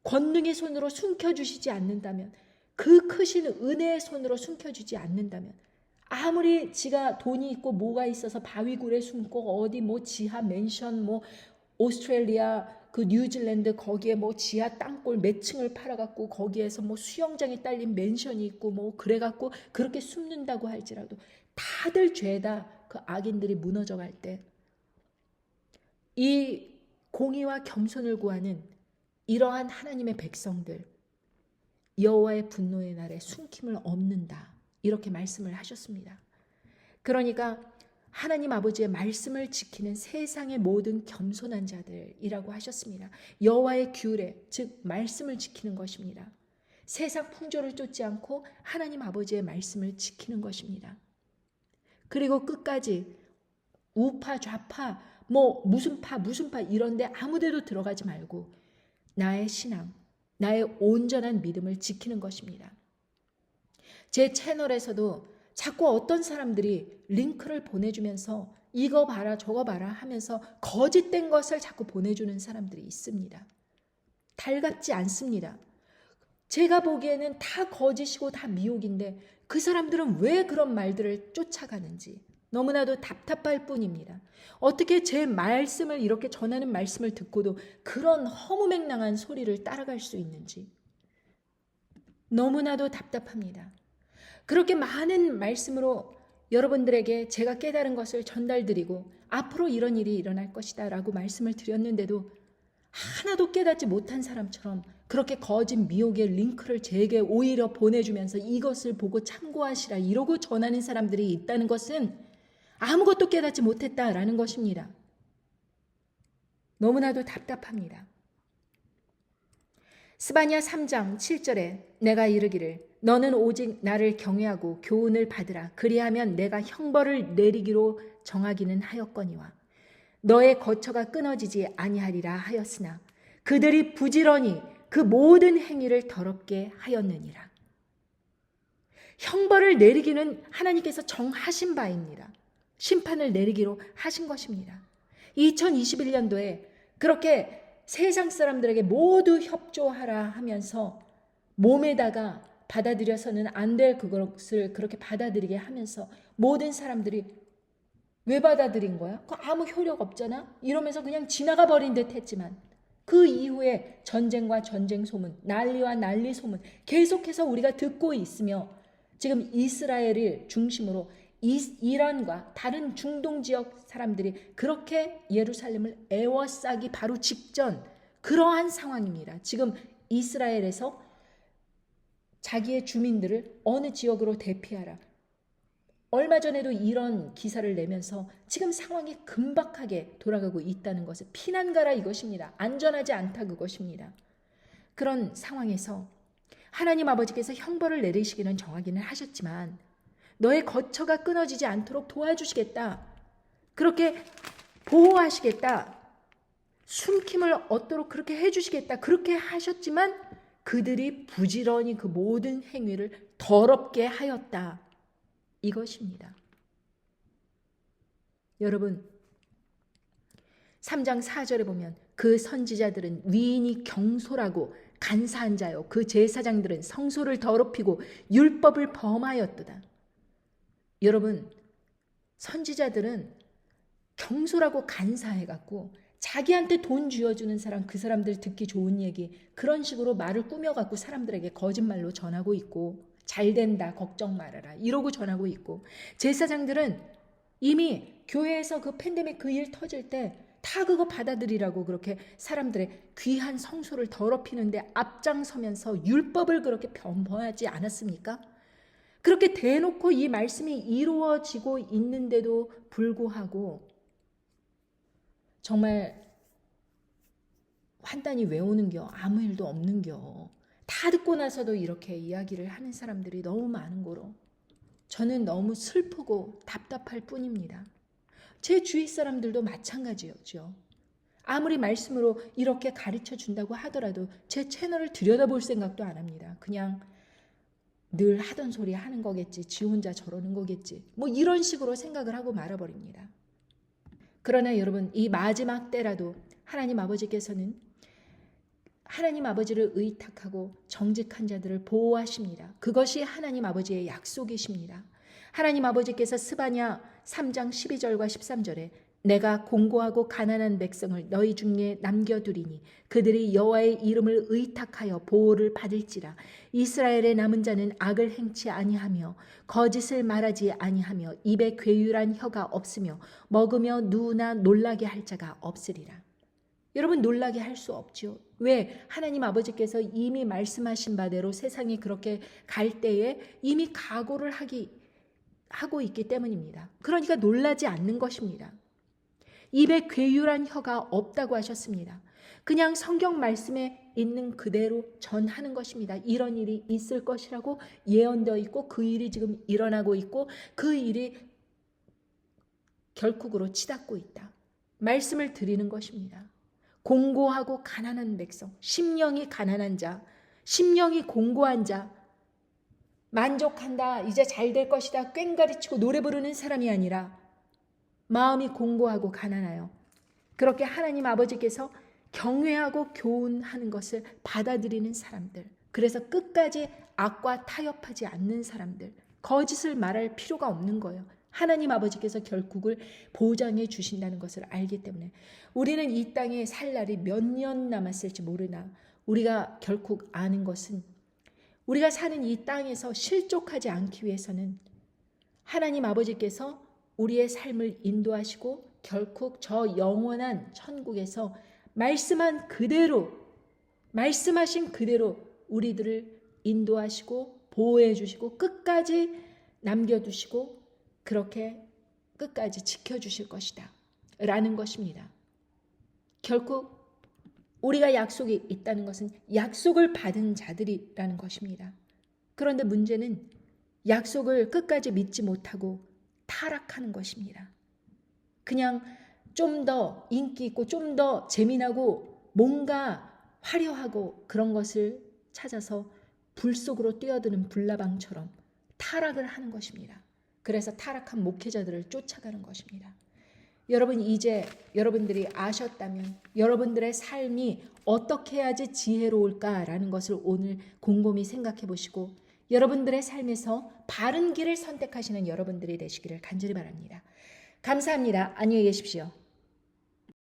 권능의 손으로 숨겨주시지 않는다면, 그 크신 은혜의 손으로 숨겨주지 않는다면, 아무리 지가 돈이 있고 뭐가 있어서 바위굴에 숨고 어디 뭐 지하 맨션 뭐 오스트레일리아 그 뉴질랜드 거기에 뭐 지하 땅굴 몇 층을 팔아갖고 거기에서 뭐 수영장에 딸린 맨션이 있고 뭐 그래갖고 그렇게 숨는다고 할지라도 다들 죄다 그 악인들이 무너져 갈 때 이 공의와 겸손을 구하는 이러한 하나님의 백성들 여호와의 분노의 날에 숨김을 없는다 이렇게 말씀을 하셨습니다. 그러니까 하나님 아버지의 말씀을 지키는 세상의 모든 겸손한 자들이라고 하셨습니다. 여호와의 규례, 즉 말씀을 지키는 것입니다. 세상 풍조를 쫓지 않고 하나님 아버지의 말씀을 지키는 것입니다. 그리고 끝까지 우파 좌파 뭐 무슨 파 이런 데 아무 데도 들어가지 말고 나의 신앙, 나의 온전한 믿음을 지키는 것입니다. 제 채널에서도 자꾸 어떤 사람들이 링크를 보내주면서 이거 봐라 저거 봐라 하면서 거짓된 것을 자꾸 보내주는 사람들이 있습니다. 달갑지 않습니다. 제가 보기에는 다 거짓이고 다 미혹인데 그 사람들은 왜 그런 말들을 쫓아가는지 너무나도 답답할 뿐입니다. 어떻게 제 말씀을 이렇게 전하는 말씀을 듣고도 그런 허무맹랑한 소리를 따라갈 수 있는지 너무나도 답답합니다. 그렇게 많은 말씀으로 여러분들에게 제가 깨달은 것을 전달드리고 앞으로 이런 일이 일어날 것이다 라고 말씀을 드렸는데도 하나도 깨닫지 못한 사람처럼 그렇게 거짓 미혹의 링크를 제게 오히려 보내주면서 이것을 보고 참고하시라 이러고 전하는 사람들이 있다는 것은 아무것도 깨닫지 못했다라는 것입니다. 너무나도 답답합니다. 스바냐 3장 7절에 내가 이르기를 너는 오직 나를 경외하고 교훈을 받으라. 그리하면 내가 형벌을 내리기로 정하기는 하였거니와 너의 거처가 끊어지지 아니하리라 하였으나 그들이 부지런히 그 모든 행위를 더럽게 하였느니라. 형벌을 내리기는 하나님께서 정하신 바입니다. 심판을 내리기로 하신 것입니다. 2021년도에 그렇게 세상 사람들에게 모두 협조하라 하면서 몸에다가 받아들여서는 안 될 그것을 그렇게 받아들이게 하면서 모든 사람들이 왜 받아들인 거야? 그거 아무 효력 없잖아? 이러면서 그냥 지나가 버린 듯 했지만 그 이후에 전쟁과 전쟁 소문, 난리와 난리 소문 계속해서 우리가 듣고 있으며 지금 이스라엘을 중심으로 이란과 다른 중동 지역 사람들이 그렇게 예루살렘을 에워싸기 바로 직전 그러한 상황입니다. 지금 이스라엘에서 자기의 주민들을 어느 지역으로 대피하라. 얼마 전에도 이런 기사를 내면서 지금 상황이 급박하게 돌아가고 있다는 것을 피난가라 이것입니다. 안전하지 않다 그것입니다. 그런 상황에서 하나님 아버지께서 형벌을 내리시기는 정하기는 하셨지만 너의 거처가 끊어지지 않도록 도와주시겠다. 그렇게 보호하시겠다. 숨김을 얻도록 그렇게 해주시겠다. 그렇게 하셨지만 그들이 부지런히 그 모든 행위를 더럽게 하였다. 이것입니다. 여러분 3장 4절에 보면 그 선지자들은 위인이 경솔하고 간사한 자요 그 제사장들은 성소를 더럽히고 율법을 범하였도다. 여러분 선지자들은 경솔하고 간사해갖고 자기한테 돈 쥐어주는 사람 그 사람들 듣기 좋은 얘기 그런 식으로 말을 꾸며갖고 사람들에게 거짓말로 전하고 있고 잘 된다 걱정 말아라 이러고 전하고 있고 제사장들은 이미 교회에서 그 팬데믹 그 일 터질 때 다 그거 받아들이라고 그렇게 사람들의 귀한 성소를 더럽히는데 앞장서면서 율법을 그렇게 범하지 않았습니까? 그렇게 대놓고 이 말씀이 이루어지고 있는데도 불구하고 정말 환단이 왜 오는겨? 아무 일도 없는겨. 다 듣고 나서도 이렇게 이야기를 하는 사람들이 너무 많은 거로 저는 너무 슬프고 답답할 뿐입니다. 제 주위 사람들도 마찬가지였죠. 아무리 말씀으로 이렇게 가르쳐 준다고 하더라도 제 채널을 들여다볼 생각도 안 합니다. 그냥 늘 하던 소리 하는 거겠지. 지 혼자 저러는 거겠지. 뭐 이런 식으로 생각을 하고 말아버립니다. 그러나 여러분 이 마지막 때라도 하나님 아버지께서는 하나님 아버지를 의탁하고 정직한 자들을 보호하십니다. 그것이 하나님 아버지의 약속이십니다. 하나님 아버지께서 스바냐 3장 12절과 13절에 내가 공고하고 가난한 백성을 너희 중에 남겨두리니 그들이 여호와의 이름을 의탁하여 보호를 받을지라. 이스라엘의 남은 자는 악을 행치 아니하며 거짓을 말하지 아니하며 입에 괴유란 혀가 없으며 먹으며 누우나 놀라게 할 자가 없으리라. 여러분 놀라게 할 수 없죠. 왜? 하나님 아버지께서 이미 말씀하신 바대로 세상이 그렇게 갈 때에 이미 각오를 하고 있기 때문입니다. 그러니까 놀라지 않는 것입니다. 입에 괴유란 혀가 없다고 하셨습니다. 그냥 성경 말씀에 있는 그대로 전하는 것입니다. 이런 일이 있을 것이라고 예언되어 있고 그 일이 지금 일어나고 있고 그 일이 결국으로 치닫고 있다. 말씀을 드리는 것입니다. 공고하고 가난한 백성, 심령이 가난한 자, 심령이 공고한 자, 만족한다, 이제 잘 될 것이다, 꽹가리치고 노래 부르는 사람이 아니라 마음이 공고하고 가난하여 그렇게 하나님 아버지께서 경외하고 교훈하는 것을 받아들이는 사람들, 그래서 끝까지 악과 타협하지 않는 사람들, 거짓을 말할 필요가 없는 거예요. 하나님 아버지께서 결국을 보장해 주신다는 것을 알기 때문에 우리는 이 땅에 살 날이 몇 년 남았을지 모르나 우리가 결국 아는 것은 우리가 사는 이 땅에서 실족하지 않기 위해서는 하나님 아버지께서 우리의 삶을 인도하시고 결국 저 영원한 천국에서 말씀하신 그대로 우리들을 인도하시고 보호해 주시고 끝까지 남겨두시고 그렇게 끝까지 지켜주실 것이다 라는 것입니다. 결국 우리가 약속이 있다는 것은 약속을 받은 자들이라는 것입니다. 그런데 문제는 약속을 끝까지 믿지 못하고 타락하는 것입니다. 그냥 좀 더 인기 있고 좀 더 재미나고 뭔가 화려하고 그런 것을 찾아서 불 속으로 뛰어드는 불나방처럼 타락을 하는 것입니다. 그래서 타락한 목회자들을 쫓아가는 것입니다. 여러분 이제 여러분들이 아셨다면 여러분들의 삶이 어떻게 해야지 지혜로울까라는 것을 오늘 곰곰이 생각해 보시고 여러분들의 삶에서 바른 길을 선택하시는 여러분들이 되시기를 간절히 바랍니다. 감사합니다. 안녕히 계십시오.